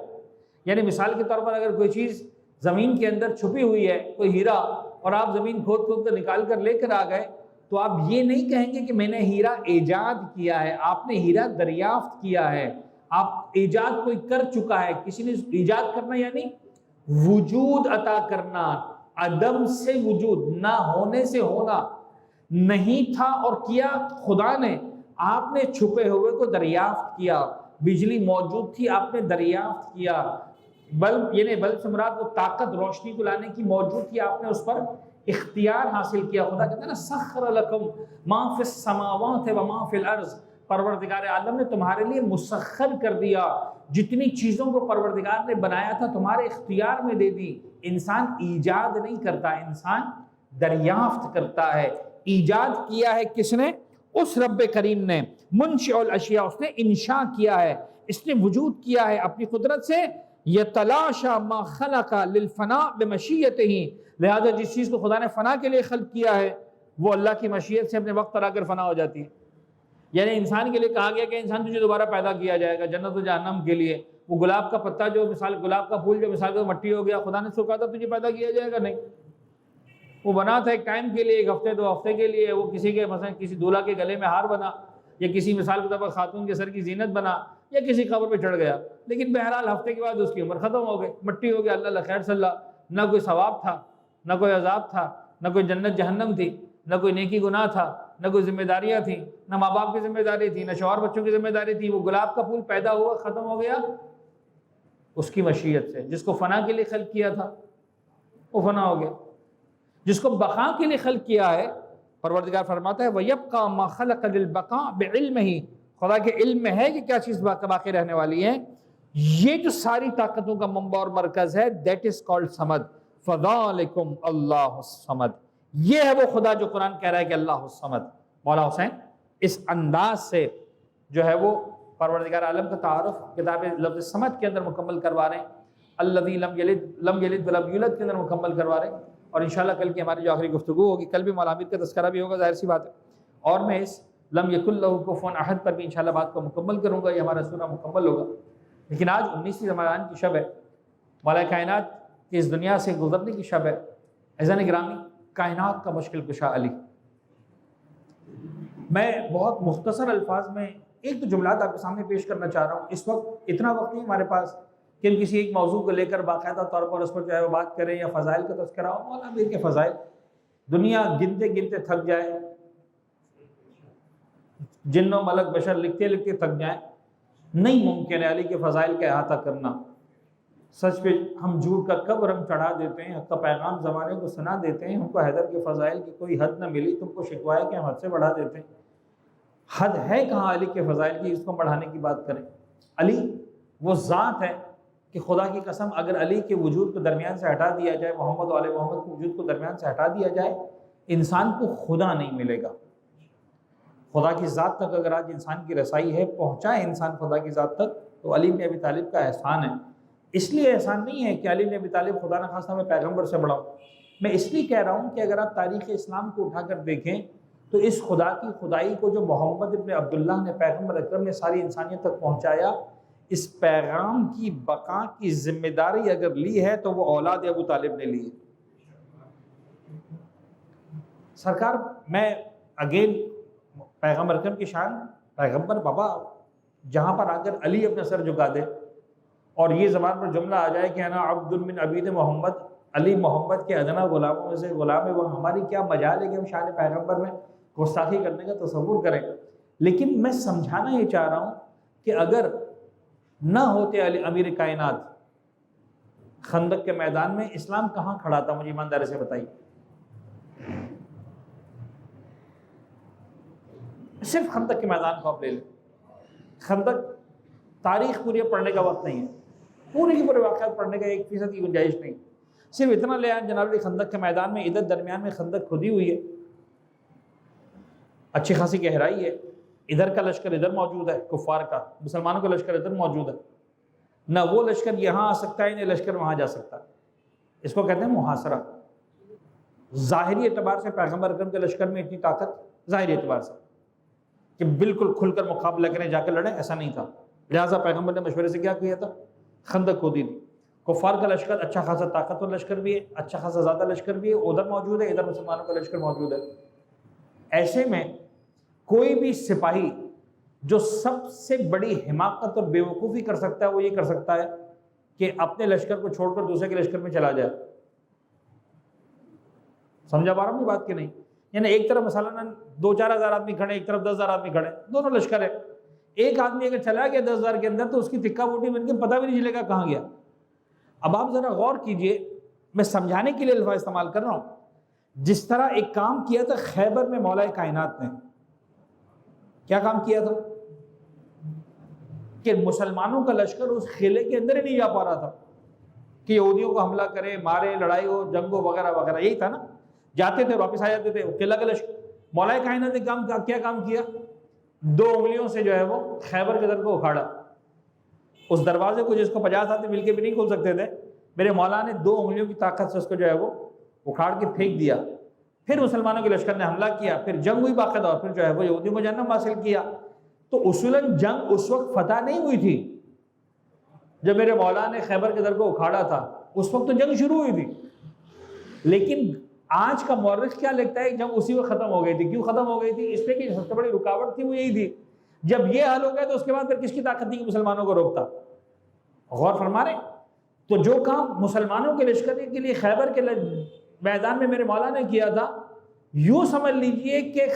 یعنی مثال کے طور پر اگر کوئی چیز زمین کے اندر چھپی ہوئی ہے کوئی ہیرا اور آپ زمین کھود کھود کر نکال کر لے کر آ گئے تو آپ یہ نہیں کہیں گے کہ میں نے ہیرا ایجاد کیا ہے، آپ نے ہیرا دریافت کیا ہے۔ آپ ایجاد کوئی کر چکا ہے، کسی نے ایجاد کرنا یعنی وجود عطا کرنا، عدم سے وجود، نہ ہونے سے ہونا، نہیں تھا اور کیا خدا نے، آپ نے چھپے ہوئے کو دریافت کیا، بجلی موجود تھی آپ نے دریافت کیا، بلب یعنی بلب سے مراد وہ طاقت روشنی کو لانے کی موجود تھی، آپ نے اس پر اختیار حاصل کیا۔ خدا کہتا ہے نا سخر لکم ما فی السماوات و ما فی الارض، پروردگار عالم نے تمہارے لیے مسخر کر دیا، جتنی چیزوں کو پروردگار نے بنایا تھا تمہارے اختیار میں دے دی۔ انسان ایجاد نہیں کرتا، انسان دریافت کرتا ہے۔ ایجاد کیا ہے کس نے؟ اس رب کریم نے، منشئ الاشیاء، اس نے انشاء کیا ہے، اس نے وجود کیا ہے اپنی قدرت سے۔ یتلاشا ما خلق للفناء بمشیتہ، لہذا جس چیز کو خدا نے فنا کے لیے خلق کیا ہے وہ اللہ کی مشیت سے اپنے وقت پر آ کر فنا ہو جاتی ہے۔ یعنی انسان کے لیے کہا گیا کہ انسان تجھے دوبارہ پیدا کیا جائے گا جنت و جہنم کے لیے۔ وہ گلاب کا پتا جو مثال، گلاب کا پھول جو مثال کے مٹی ہو گیا، خدا نے اس کو کہا تھا تجھے پیدا کیا جائے گا، نہیں، وہ بنا تھا ایک ٹائم کے لیے، ایک ہفتے دو ہفتے کے لیے، وہ کسی کے مثلا کسی دولہا کے گلے میں ہار بنا، یا کسی مثال کے طور پر خاتون کے سر کی زینت بنا، یا کسی قبر پہ چڑھ گیا، لیکن بہرحال ہفتے کے بعد اس کی عمر ختم ہو گئی، مٹی ہو گیا، اللہ خیر صلی اللہ۔ نہ کوئی ثواب تھا، نہ کوئی عذاب تھا، نہ کوئی جنت جہنم تھی، نہ کوئی نیکی گناہ تھا، نہ کوئی ذمہ داریاں تھیں، نہ ماں باپ کی ذمہ داری تھی، نہ شوہر بچوں کی ذمہ داری تھی۔ وہ گلاب کا پھول پیدا ہوا، ختم ہو گیا اس کی مشیت سے۔ جس کو فنا کے لیے خلق کیا تھا وہ فنا ہو گیا، جس کو بقا کے لیے خلق کیا ہے پروردگار فرماتا ہے وَيَبْقَى مَا خَلَقَ لِلْبَقَاءِ بِعِلْمِهِ، خدا کے علم میں ہے کہ کیا چیز باقی رہنے والی ہے۔ یہ جو ساری طاقتوں کا منبع اور مرکز ہے، دیٹ از کالڈ صمد، فَذَلِكُمْ اللَّهُ الصَّمَدُ، یہ ہے وہ خدا جو قرآن کہہ رہا ہے کہ اللہ الصمد۔ مولا حسین اس انداز سے جو ہے وہ پروردگار عالم کا تعارف کتاب لفظ صمد کے اندر مکمل کروا رہے ہیں، الذی لم یلد ولم یولد کے اندر مکمل کروا رہے ہیں۔ اور انشاءاللہ کل کی ہماری جو آخری گفتگو ہوگی، کل بھی مولا عامر کا تذکرہ بھی ہوگا، ظاہر سی بات ہے، اور میں اس لم یکن لہ کفوا احد پر بھی انشاءاللہ بات کو مکمل کروں گا، یہ ہمارا سورہ مکمل ہوگا۔ لیکن آج 19 رمضان کی شب ہے، مولا کائنات کی اس دنیا سے گزرنے کی شب ہے۔ عزیزان گرامی، کائنات کا مشکل کشا علی، میں بہت مختصر الفاظ میں ایک دو جملات آپ کے سامنے پیش کرنا چاہ رہا ہوں۔ اس وقت اتنا وقت نہیں ہمارے پاس کہ ہم کسی ایک موضوع کو لے کر باقاعدہ طور پر اس پر جو ہے وہ بات کریں یا فضائل کا تذکرہ ہو۔ مولا عامر کے فضائل دنیا گنتے گنتے تھک جائے، جن و ملک بشر لکھتے لکھتے تھک جائیں، نہیں ممکن ہے علی کے فضائل کا احاطہ کرنا۔ سچ پہ ہم جھوٹ کا کب رنگ چڑھا دیتے ہیں، حق کا پیغام زمانے کو سنا دیتے ہیں، ہم کو حیدر کے فضائل کی کوئی حد نہ ملی، تم کو شکوایا کہ ہم حد سے بڑھا دیتے ہیں۔ حد ہے کہاں علی کے فضائل کی، اس کو بڑھانے کی بات کریں۔ علی وہ ذات ہے کہ خدا کی قسم اگر علی کے وجود کو درمیان سے ہٹا دیا جائے، محمد و آل محمد کے وجود کو درمیان سے ہٹا دیا جائے، انسان کو خدا نہیں ملے گا۔ خدا کی ذات تک اگر آج انسان کی رسائی ہے، پہنچائے انسان خدا کی ذات تک، تو علی بن ابی طالب کا احسان ہے۔ اس لیے احسان نہیں ہے کہ علی بن ابی طالب خدا نہ خواستہ میں پیغمبر سے بڑا ہوں، میں اس لیے کہہ رہا ہوں کہ اگر آپ تاریخ اسلام کو اٹھا کر دیکھیں تو اس خدا کی خدائی کو جو محمد ابن عبداللہ نے پیغمبر اکرم نے ساری انسانیت تک پہنچایا، اس پیغام کی بقا کی ذمہ داری اگر لی ہے تو وہ اولاد ابو طالب نے لی ہے۔ سرکار، میں اگین پیغمبر اکرم کی شان، پیغمبر بابا جہاں پر آ کر علی اپنا سر جھکا دے اور یہ زبان پر جملہ آ جائے کہ انا عبد من عبید محمد، علی محمد کے ادنا غلاموں میں سے غلام ہے، وہ ہماری کیا مجال ہے کہ ہم شان پیغمبر میں گستاخی کرنے کا تصور کریں۔ لیکن میں سمجھانا یہ چاہ رہا ہوں کہ اگر نہ ہوتے علی امیر کائنات، خندق کے میدان میں اسلام کہاں کھڑا تھا؟ مجھے ایمانداری سے بتائیے۔ صرف خندق کے میدان کو آپ لے لیں، خندق تاریخ پوری پڑھنے کا وقت نہیں ہے، پورے کے پورے واقعات پڑھنے کا 1% کی گنجائش نہیں، صرف اتنا لے آئیں جناب علی خندق کے میدان میں ادھر درمیان میں خندق کھودی ہوئی ہے، اچھی خاصی گہرائی ہے، ادھر کا لشکر ادھر موجود ہے کفار کا، مسلمانوں کا لشکر ادھر موجود ہے، نہ وہ لشکر یہاں آ سکتا ہے نہ لشکر وہاں جا سکتا ہے۔ اس کو کہتے ہیں محاصرہ۔ ظاہری اعتبار سے پیغمبر اکرم کے لشکر میں اتنی طاقت، ظاہری اعتبار سے کہ بالکل کھل کر مقابلہ کریں، جا کے لڑیں، ایسا نہیں تھا، لہٰذا پیغمبر نے مشورے سے کیا کیا تھا؟ خندق کھودی تھی۔ کفار کا لشکر اچھا خاصا طاقتور لشکر بھی ہے، اچھا خاصا زیادہ لشکر بھی ہے، ادھر موجود ہے، ادھر مسلمانوں کا لشکر موجود ہے۔ ایسے میں کوئی بھی سپاہی جو سب سے بڑی حماقت اور بیوقوفی کر سکتا ہے وہ یہ کر سکتا ہے کہ اپنے لشکر کو چھوڑ کر دوسرے کے لشکر میں چلا جائے۔ سمجھا پا رہا ہوں یہ بات کہ نہیں؟ یعنی ایک طرف مثلاً 2-4 ہزار آدمی کھڑے، ایک طرف 10,000 آدمی کھڑے، دونوں لشکر ہے، ایک آدمی اگر چلا گیا 10,000 کے اندر تو اس کی تکہ بوٹی بن کے پتہ بھی نہیں چلے گا کہاں گیا۔ اب آپ ذرا غور کیجئے، میں سمجھانے کے لیے الفاظ استعمال کر رہا ہوں۔ جس طرح ایک کام کیا تھا خیبر میں مولا کائنات نے، کیا کام کیا تھا کہ مسلمانوں کا لشکر اس قلعے کے اندر ہی نہیں جا پا رہا تھا کہ یہودیوں کو حملہ کرے، مارے، لڑائی ہو، جنگ ہو وغیرہ وغیرہ، یہی تھا نا، جاتے تھے واپس آ جاتے تھے، قلعہ کا لشکر۔ مولا کائنات نے کیا کام کیا؟ 2 انگلیوں سے جو ہے وہ خیبر کے در کو اکھاڑا، اس دروازے کو جس کو 50 آدمی مل کے بھی نہیں کھول سکتے تھے، میرے مولا نے 2 انگلیوں کی طاقت سے اس کو جو ہے وہ اکھاڑ کے پھینک دیا۔ پھر مسلمانوں کے لشکر نے حملہ کیا، پھر جنگ ہوئی باقاعدہ، اور پھر جو ہے وہ یہودیوں کو جنم حاصل کیا۔ تو اصولاً جنگ اس وقت فتح نہیں ہوئی تھی جب میرے مولا نے خیبر کے در کو اکھاڑا تھا، اس وقت تو جنگ شروع ہوئی تھی۔ لیکن آج کا مورخ کیا لکھتا ہے؟ جنگ اسی وقت ختم ہو گئی تھی۔ کیوں ختم ہو گئی تھی؟ اس لیے کہ سب سے بڑی رکاوٹ تھی وہ یہی تھی، جب یہ حل ہو گیا تو اس کے بعد پھر کس کی طاقت تھی کہ مسلمانوں کو روکتا؟ غور فرما رہے؟ تو جو کام مسلمانوں کے لشکر کے لیے خیبر کے میدان میں میرے مولا نے کیا تھا، یوں سمجھ لیجئے کہ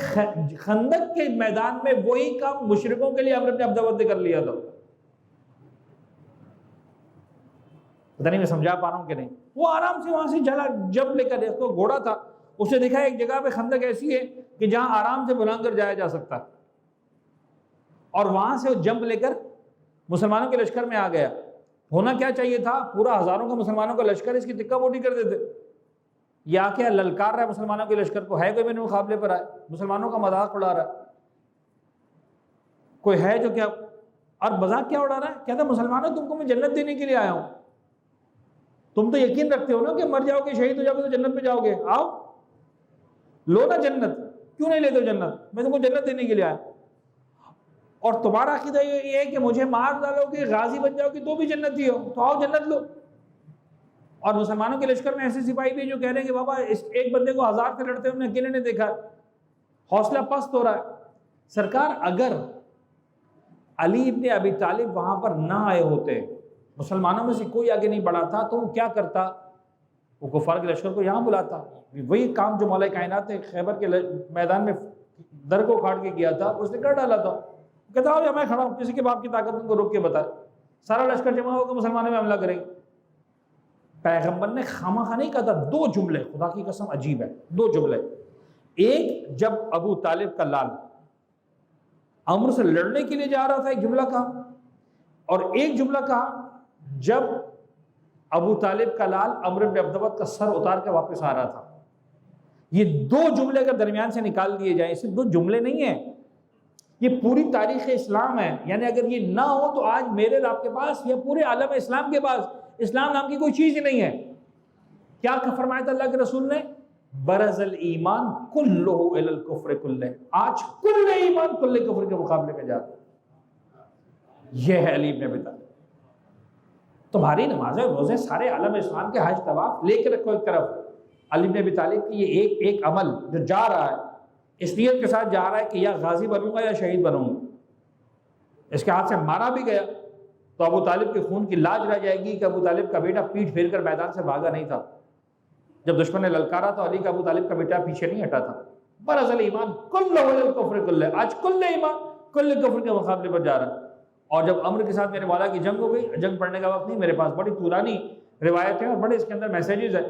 خندق کے میدان میں وہی کام مشرکوں کے لیے عمرو بن عبد الود نے کر لیا تھا۔ پتہ نہیں میں سمجھا پا رہا ہوں کہ نہیں؟ وہ آرام سے وہاں سے چلا، جب لے کر، اس کو گھوڑا تھا، اسے دیکھا ایک جگہ پہ خندق ایسی ہے کہ جہاں آرام سے بلند کر جایا جا سکتا، اور وہاں سے وہ جمپ لے کر مسلمانوں کے لشکر میں آ گیا۔ ہونا کیا چاہیے تھا؟ پورا ہزاروں کا مسلمانوں کا لشکر اس کی تکہ بوٹی کر دیتے، یا کیا للکار رہا ہے مسلمانوں کے لشکر کو، ہے کوئی میرے مقابلے پر آئے، مسلمانوں کا مذاق اڑا رہا ہے کوئی، ہے جو کیا، اور مذاق کیا اڑا رہا ہے؟ کہتا ہے مسلمانوں تم کو میں جنت دینے کے لیے آیا ہوں، تم تو یقین رکھتے ہو نا کہ مر جاؤ گے، شہید ہو جاؤ گے تو جنت میں جاؤ گے، آؤ لو نا جنت، کیوں نہیں لیتے ہو جنت؟ میں تم کو جنت دینے کے لیے آیا، اور تمہارا عقیدہ یہ ہے کہ مجھے مار ڈالو گے، غازی بن جاؤ گے تو بھی جنتی ہو، تو آؤ جنت لو۔ اور مسلمانوں کے لشکر میں ایسے سپاہی بھی جو کہہ رہے ہیں کہ بابا اس ایک بندے کو 1000 سے لڑتے ہوئے اکیلے نے دیکھا، حوصلہ پست ہو رہا ہے۔ سرکار اگر علی ابن ابی طالب وہاں پر نہ آئے ہوتے، مسلمانوں میں سے کوئی آگے نہیں بڑھا تھا، تو وہ کیا کرتا؟ وہ کفار کے لشکر کو یہاں بلاتا، وہی کام جو مولا کائنات نے خیبر کے میدان میں در کو اکھاڑ کے کیا تھا اس نے کر ڈالا تھا۔ کہتا ہو یا میں کھڑا ہوں، کسی کے باپ کی طاقت تم کو روک کے بتائے، سارا لشکر جمع ہو کر مسلمانوں میں حملہ کریں گے۔ پیغمبر نے خامخواہ نہیں کہا تھا، 2 جملے، خدا کی قسم عجیب ہے، 2 جملے۔ ایک جب ابو طالب کا لال عمرو سے لڑنے کے لیے جا رہا تھا ایک جملہ کہا، اور ایک جملہ کہا جب ابو طالب کا لال عمرو بن عبد الود کا سر اتار کے واپس آ رہا تھا۔ یہ 2 جملے اگر درمیان سے نکال دیے جائیں، صرف 2 جملے نہیں ہیں، یہ پوری تاریخ اسلام ہے۔ یعنی اگر یہ نہ ہو تو آج میرے آپ کے پاس یا پورے عالم اسلام کے پاس اسلام نام کی کوئی چیز ہی نہیں ہے۔ کیا فرمایا تھا اللہ کے رسول نے؟ برز الایمان کلہ الی الکفر کلہ، آج کل ایمان کل کفر کے مقابلے میں جاتا۔ یہ ہے علی بن ابی طالب۔ تمہاری نمازیں روزے سارے عالم اسلام کے حج طواف لے کے رکھو ایک طرف، علی بن ابی طالب کی یہ ایک عمل جو جا رہا ہے، اس نیت کے ساتھ جا رہا ہے کہ یا غازی بنوں گا یا شہید بنوں گا، اس کے ہاتھ سے مارا بھی گیا تو ابو طالب کے خون کی لاج رہ جائے گی کہ ابو طالب کا بیٹا پیٹھ پھیر کر میدان سے بھاگا نہیں تھا، جب دشمن نے للکارا تو علی کا ابو طالب کا بیٹا پیچھے نہیں ہٹا تھا۔ برز الایمان کلہ الی الکفر کلہ، آج کل ایمان کل کفر کے مقابلے پر جا رہا ہے۔ اور جب عمرو کے ساتھ میرے مولا کی جنگ ہو گئی، جنگ پڑھنے کا وقت نہیں میرے پاس، بڑی طولانی روایت ہے اور بڑے اس کے اندر میسیجز ہیں،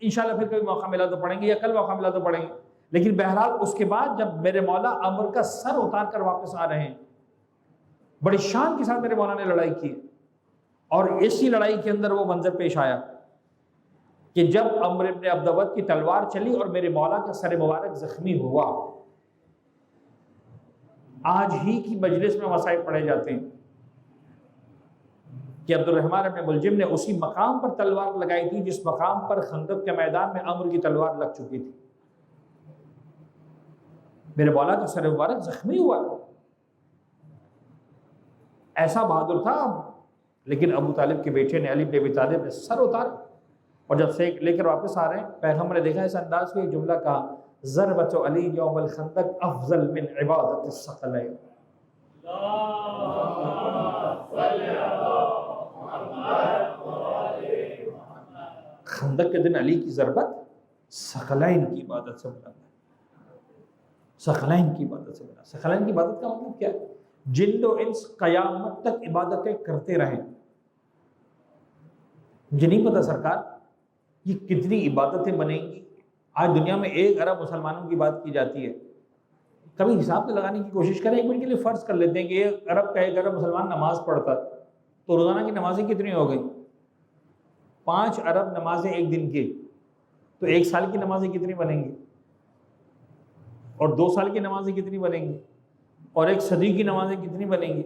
انشاءاللہ پھر کبھی موقع ملا تو پڑھیں گے یا کل موقع ملا تو پڑھیں گے۔ لیکن بہرحال اس کے بعد جب میرے مولا عمرو کا سر اتار کر واپس آ رہے ہیں، بڑی شان کے ساتھ میرے مولا نے لڑائی کی، اور اسی لڑائی کے اندر وہ منظر پیش آیا کہ جب عمرو بن عبد الود کی تلوار چلی اور میرے مولا کا سر مبارک زخمی ہوا۔ آج ہی کی مجلس میں مصائب پڑھے جاتے ہیں کہ عبد الرحمن ابن ملجم نے اسی مقام پر تلوار لگائی تھی جس مقام پر خندق کے میدان میں عمرو کی تلوار لگ چکی تھی۔ میرے مولا کا سر مبارک زخمی ہوا، ایسا بہادر تھا لیکن ابو طالب کے بیٹے نے علی بن ابی طالب نے سر اتارا، اور جب سے لے کر واپس آ رہے ہیں پیغمبر نے دیکھا اس انداز کو ایک جملہ کہا، ضربۃ علی یوم الخندق افضل من عبادت الثقلین۔ خندق کے دن علی کی ضربت ثقلین کی عبادت سے بلند ہے، ثقلین کی عبادت سے بلند۔ ثقلین کی عبادت کا مطلب کیا ہے؟ جن و انس قیامت تک عبادتیں کرتے رہیں۔ مجھے نہیں پتا سرکار یہ کتنی عبادتیں بنیں گی۔ آج دنیا میں 1 ارب مسلمانوں کی بات کی جاتی ہے، کبھی حساب سے لگانے کی کوشش کریں، ایک منٹ کے لیے فرض کر لیتے ہیں کہ 1 ارب کا 1 ارب مسلمان نماز پڑھتا تو روزانہ کی نمازیں کتنی ہو گئی؟ 5 ارب نمازیں ایک دن کی، تو 1 سال کی نمازیں کتنی بنیں گی؟ اور 2 سال کی نمازیں کتنی بنیں گی؟ اور 1 صدی کی نمازیں کتنی بنیں گی؟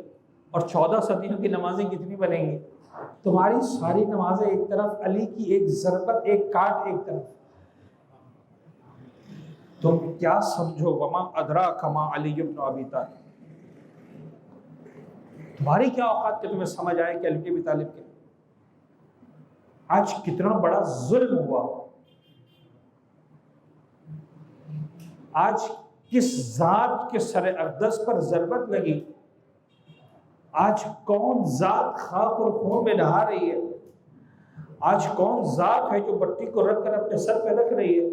اور 14 صدیوں کی نمازیں کتنی بنیں گی؟ تمہاری ساری نمازیں ایک طرف، علی کی ایک ضربت، ایک کاٹ ایک طرف۔ تم کیا سمجھو وما ادراک ما علی بن ابی طالب، تمہاری کیا اوقات کہ تمہیں سمجھ آئے کہ علی بن ابی طالب کے آج کتنا بڑا ظلم ہوا، آج کس ذات کے سر اقدس پر ضربت لگی، آج کون ذات خاک اور خون میں نہا رہی ہے، آج کون ذات ہے جو بٹی کو رکھ کر اپنے سر پہ رکھ رہی ہے،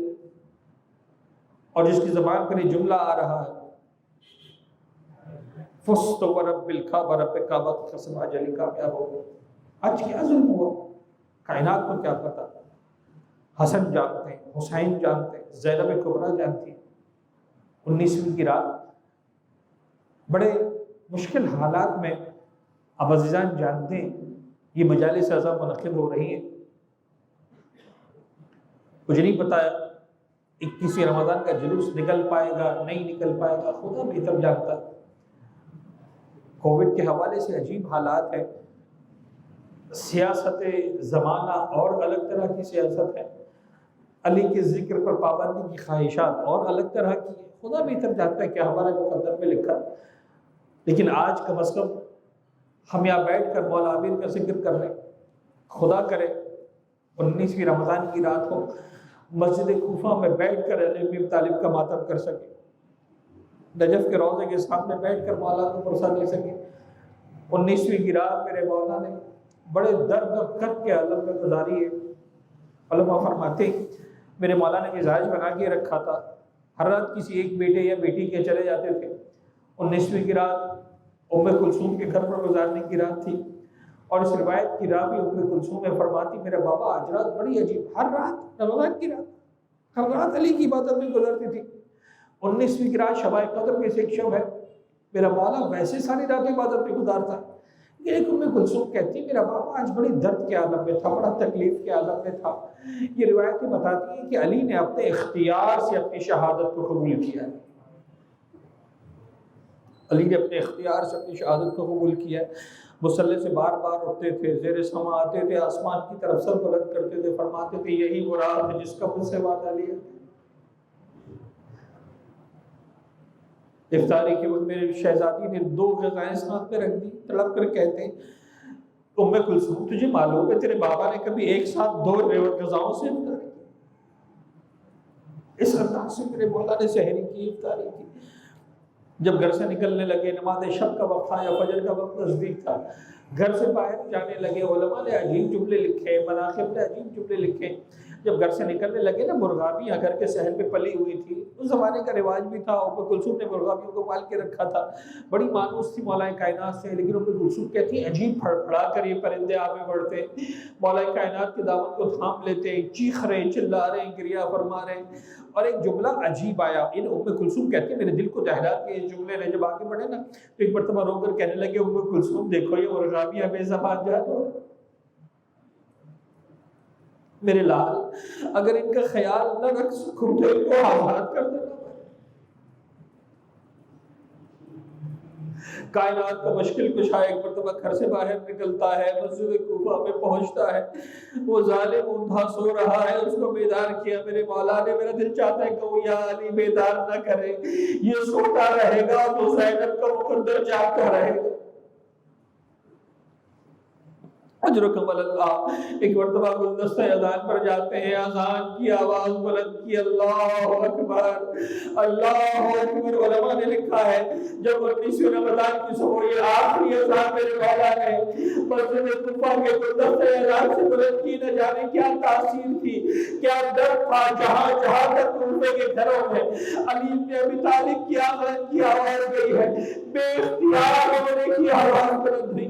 اور جس کی زبان پر یہ جملہ آ رہا ہے فُزْتُ وَرَبِّ الْكَعْبَةِ رب کعبہ کی قسم آج علی کامیاب ہو گیا۔ آج کیا ظلم ہوا، کائنات کو کیا پتا؟ حسن جانتے ہیں، حسین جانتے ہیں، زینب کبریٰ جانتی ہیں۔ 19ویں کی رات بڑے مشکل حالات میں اب عزیزان جانتے ہیں یہ مجالس اعظم منعقد ہو رہی ہیں۔ مجھے نہیں پتا 21 رمضان کا جلوس نکل پائے گا نہیں نکل پائے گا، خدا بہتر جانتا۔ کووڈ کے حوالے سے عجیب حالات ہیں، سیاست زمانہ اور الگ طرح کی سیاست ہے، علی کے ذکر پر پابندی کی خواہشات اور الگ طرح کی ہے، خدا بہتر جانتا ہے کہ ہمارے مقدر میں لکھا۔ لیکن آج کم از کم ہم یہاں بیٹھ کر مولا عامر کا ذکر کر رہے ہیں، خدا کرے 19ویں رمضان کی رات کو مسجد کوفہ میں بیٹھ کر علی بن ابی طالب کا ماتم کر سکے، نجف کے روضے کے سامنے بیٹھ کر مولا کو پرسا دے سکے۔ 19ویں کی رات میرے مولا نے بڑے درد اور کٹ کے عالم میں گزاری ہے۔ علماء فرماتے ہیں میرے مولا نے مزاج بنا کے رکھا تھا، ہر رات کسی ایک بیٹے یا بیٹی کے چلے جاتے تھے۔ 19ویں کی رات ام کلثوم کے گھر پر گزارنے کی رات تھی، اور اس روایت کی راوی ام کلثوم میں فرماتی میرا بابا آج رات بڑی عجیب، ہر رات رمضان کی رات ہر رات علی کی عبادت میں گزرتی تھی۔ 19ویں کی رات شب قدر میں سے ایک شب ہے، میرا مولا ویسے ساری رات عبادت میں گزارتا، لیکن ام کلثوم کہتی میرا بابا آج بڑی درد کے عالم میں تھا، بڑا تکلیف کے عالم میں تھا۔ یہ روایتیں بتاتی ہیں کہ علی نے اپنے اختیار سے اپنی شہادت کو قبول کیا ہے، علی نے اپنے اختیار سے اپنی شہادت کو قبول کیا ہے۔ مصلی سے بار بار اٹھتے تھے، زیر سما آتے تھے، آسمان کی طرف سر بلند کرتے تھے، فرماتے تھے یہی وہ رات ہے جس کا مجھ سے وعدہ لیا۔ افطاری کے وقت میرے شہزادی نے 2 غذائیں ساتھ میں رکھ دی، تڑپ کر کہتے ہیں ام کلثوم تجھے معلوم ہے تیرے بابا نے کبھی ایک ساتھ 2 غذاؤں سے افطاری کی؟ اس انداز سے میرے مولا نے سحری کی، افطاری کی۔ جب گھر سے نکلنے لگے، نماز شب کا وقت تھا یا فجر کا وقت نزدیک تھا، گھر سے باہر جانے لگے، علماء نے عجیب جملے لکھے، مناقب نے عجیب جملے لکھے۔ جب گھر سے نکلنے لگے نا، مرغابیاں گھر کے صحن پہ پلی ہوئی تھی، اس زمانے کا رواج بھی تھا، ام کلثوم نے مرغابیوں کو پال کے رکھا تھا، بڑی مانوس تھی مولا کائنات سے، لیکن ام کلثوم کہتی ہیں عجیب پھڑ پھڑا کر یہ پرندے آگے بڑھتے، مولا کائنات کے دامن کو تھام لیتے، چیخ رہے، چلا رہے، گریہ فرما رہے، اور ایک جملہ عجیب آیا۔ ان ام کلثوم کہتی ہے میرے دل کو دہلا کے اس جملے نے جب آگے بڑھے نا، تو ایک مرتبہ رو کر کہنے لگے ام کلثوم دیکھو یہ مرغابیاں بے زبان جانور، میرے لال اگر ان کا خیال نہ رکھ سکوں تو ان کو آزاد کر دینا۔ کائنات کا مشکل کشا ایک مرتبہ گھر سے باہر نکلتا ہے، مسجد کوفہ میں پہنچتا ہے، وہ ظالم اندھا سو رہا ہے، اس کو بیدار کیا میرے مولا نے۔ میرا دل چاہتا ہے کہ وہ یا علی بیدار نہ کرے، یہ سوتا رہے گا تو زینب کا مقدر جاگتا رہے گا۔ اجرکم اللہ۔ ایک مرتبہ گلدستہ اذان پر جاتے ہیں، اذان کی آواز بلند کی، اللہ اکبر اللہ اکبر۔ علماء نے لکھا ہے جب 19 رمضان کی صبح یہ آخری اذان میرے مولا نے مسجد کوفہ کے گلدستہ اذان سے بلند کی، نہ جانے کیا تاثیر تھی، کیا درد تھا جہاں جہاں تک کوفے کے گھروں میں علی بن ابی طالب کی آذان کی آواز گئی ہے، بے اختیار ہونے کی آواز بلند ہوئی۔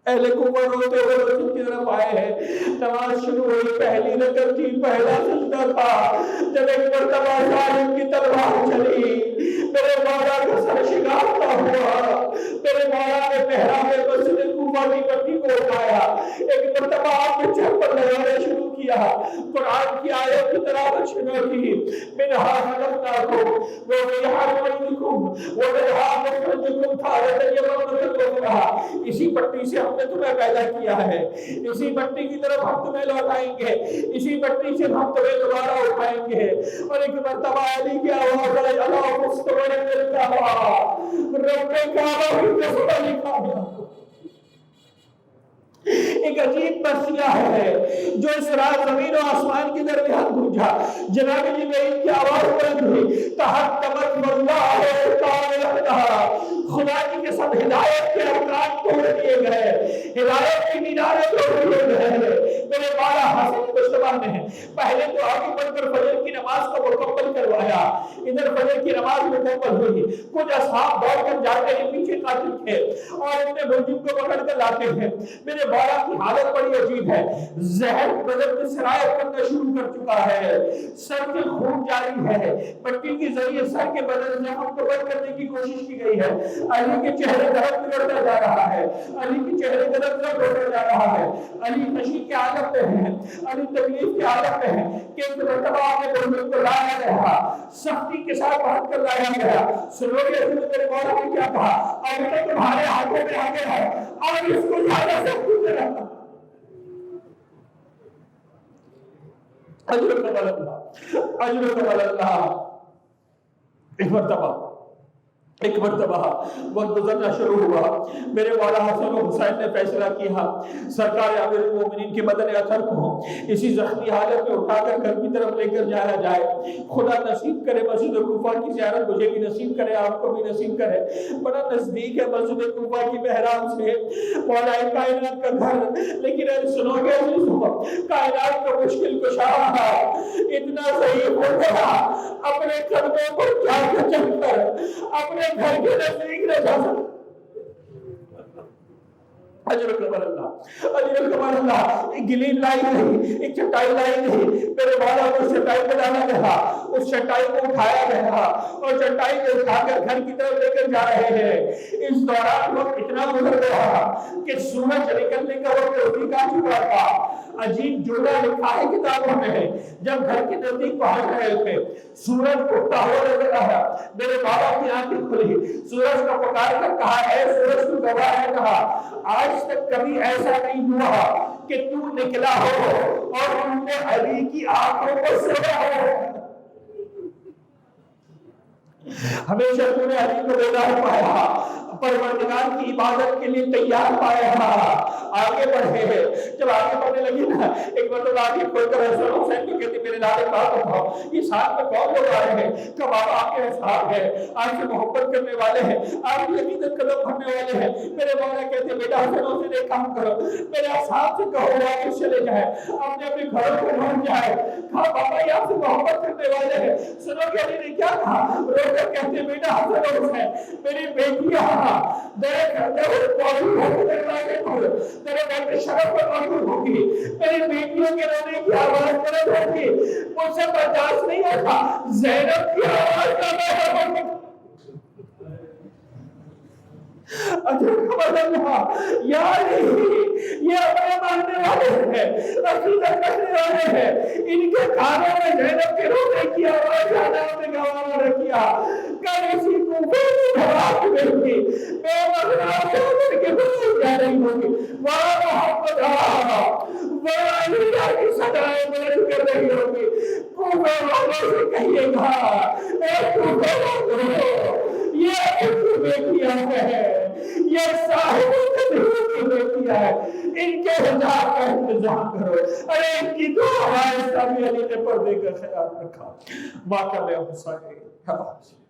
اہل کوفہ روتے ہوئے رسول کی طرف آئے ہیں، نماز شروع ہوئی، پہلی رکعت کی پہلا سجدہ تھا، جب ایک مرتبہ ظالم کی تلوار چلی، میرے مولا کا سر شکافتہ ہوا، میرے مولا نے محراب مسجد کوفہ کی پٹی کو اٹھایا، ایک مرتبہ آپ نے چپل لگانا شروع کیا، قرآن کی آیت کی تلاوت شروع کی، منہا خلقناکم وفیہا نعیدکم ومنہا نخرجکم تارۃ اخرى۔ اسی پٹی سے ہم نے تمہیں پیدا کیا ہے، اسی مٹی کی طرف ہم تمہیں لوٹائیں گے، اسی مٹی سے ہم تمہیں دوبارہ اٹھائیں گے۔ اور ایک مرتبہ علی کی آواز آئی، اللہ مستوری الکعبہ، رب کعبہ کی قسم لکھا ہے۔ ایک عجیب مسئلہ ہے جو اس رات زمین و آسمان کے درمیان گونجا، جناب جبرائیل کی آواز بلند ہوئی، تحکمت واللہ تعالی، خدا کی قسم ہدایت کے ارکان توڑ دیے گئے، ہدایت کی میناریں توڑ دیے گئے۔ میرے مولا حسن مصطفیٰ نے پہلے تو آگے بڑھ کر فجر کی نماز کو مکمل کروایا، ادھر فجر کی نماز مکمل ہوئی، کچھ اصحاب دوڑ کر جاتے ہیں، پیچھے قاتل تھے اور اپنے ملزم کو پکڑ کر لاتے ہیں۔ میرے مولا کی حالت بڑی عجیب ہے، زہر بدن میں سرایت کرنا شروع کر چکا ہے، سر سے خون جاری ہے، پٹی کے ذریعے سر کے بدن سے ہم کو بند کرنے کی کوشش کی گئی ہے۔ علی کے چہرے کا رنگ بگڑتا جا رہا ہے، علی کے چہرے کا رنگ بگڑتا جا رہا ہے، علی نشی کی حالت میں ہے، علی تکلیف کی حالت میں ہے کہ ایک مرتبہ آپ نے ملزم کو لایا گیا، سختی کے ساتھ باندھ کر لایا گیا۔ سنو گے میرے مولا نے کیا کہا، اب تو تمہارے ہاتھوں میں آ گیا ہے اور اس کو زیادہ سختی سے رکھنا۔ اجرکم اللہ، اجرکم اللہ۔ ایک مرتبہ وقت گزرنا شروع ہوا، میرے مولا حسن و حسین نے فیصلہ کیا سرکار امیر المومنین کے بدن اثر کو اسی زخمی حالت میں اٹھا کر گھر کی طرف لے کر جایا جائے۔ خدا نصیب کرے مسجد کوفہ کی زیارت مجھے بھی نصیب کرے، آپ کو بھی نصیب کرے۔ بڑا نزدیک ہے مسجد کوفہ کی محراب سے مولا کائنات کا گھر، لیکن سنو گے کائنات کا مشکل کشا اتنا صحیح ہو گیا، اپنے قدموں پر جا کے چل کر اپنے گھر کے نزدیک نہ جا سکتا۔ اجرکم اللہ، اجرکم اللہ۔ ایک گلین لائی نہیں، ایک چٹائی لائی نہیں، میرے مولا کو چٹائی پہ ڈالا گیا، اس چٹائی کو اٹھایا گیا اور چٹائی کو اٹھا کر گھر کی طرف لے کر جا رہے ہیں۔ اس دوران وقت اتنا گزر گیا کہ سورج نکلنے کا وقت نزدیک آ چکا تھا۔ عجیب جملہ لکھا ہے کتابوں میں، جب گھر کے نزدیک پہنچ رہے تھے سورج اٹھتا ہوا نظر آیا، میرے مولا کی آنکھیں کھلی، سورج کو پکار کر کہا، اے سورج تو گواہ ہے، کہا آج تک کبھی ایسا نہیں ہوا کہ تو نکلا ہو اور تم نے علی کی آنکھوں کو سویا ہو۔ ہمیشہ تم نے علی کو بیدار پایا، پروردگار کی عبادت کے لیے تیار پایا، آگے بڑھے ہیں۔ جب آگے بڑھنے لگی نا، ایک مرتبہ آگے کھول کر حسن حسین کو کہتے میرے لالے بات بتاؤ، یہ ساتھ میں کون لوگ آ رہے ہیں؟ کب آپ کے اصحاب ہیں، آپ سے محبت کرنے والے ہیں، آپ کی عقیدت قدم بھرنے والے ہیں۔ میرے مولا کہتے بیٹا حسن حسین ایک کام کرو، میرے اصحاب سے کہو واپس چلے جائیں، اپنے اپنے گھروں کو لوٹ جائے۔ کہا بابا یہ آپ سے محبت کرنے والے ہیں۔ سنو کہ علی نے کیا کہا، رو کر کہتے بیٹا حسن حسین میری بیٹیاں دیکھ تیرے گھر میں شرف پر موجود ہوگی، میری بیٹیوں کے رونے کی آواز طرف ہوگی، مجھ سے برداشت نہیں ہوتا، زینب کی آواز کا میں یہ اپنے ماننے والے ہیں، عقیدت رکھنے والے ہیں، ان کے کانوں میں زینب کے رونے کی آواز جانا ہمیں گوارا نہ کیا۔ کل اسی کوفے کی دھڑاک میں ہوگی، بے مغرب سے اتر کے بھول جا رہی ہوگی، وہاں محمد وہاں علیہ کی صدائیں بلند کر رہی ہوگی۔ کوفے والوں سے کہیے گا، اے کوفے والوں یہ ان کی بیٹیاں ہیں، یہ صاحب کی بیٹیاں ہیں، ان کے حجاب کا انتظام کرو۔ ارے ان کی دعا ہے، سبھی علی نے پردے کا خیال رکھا۔ ماں کا میں حسین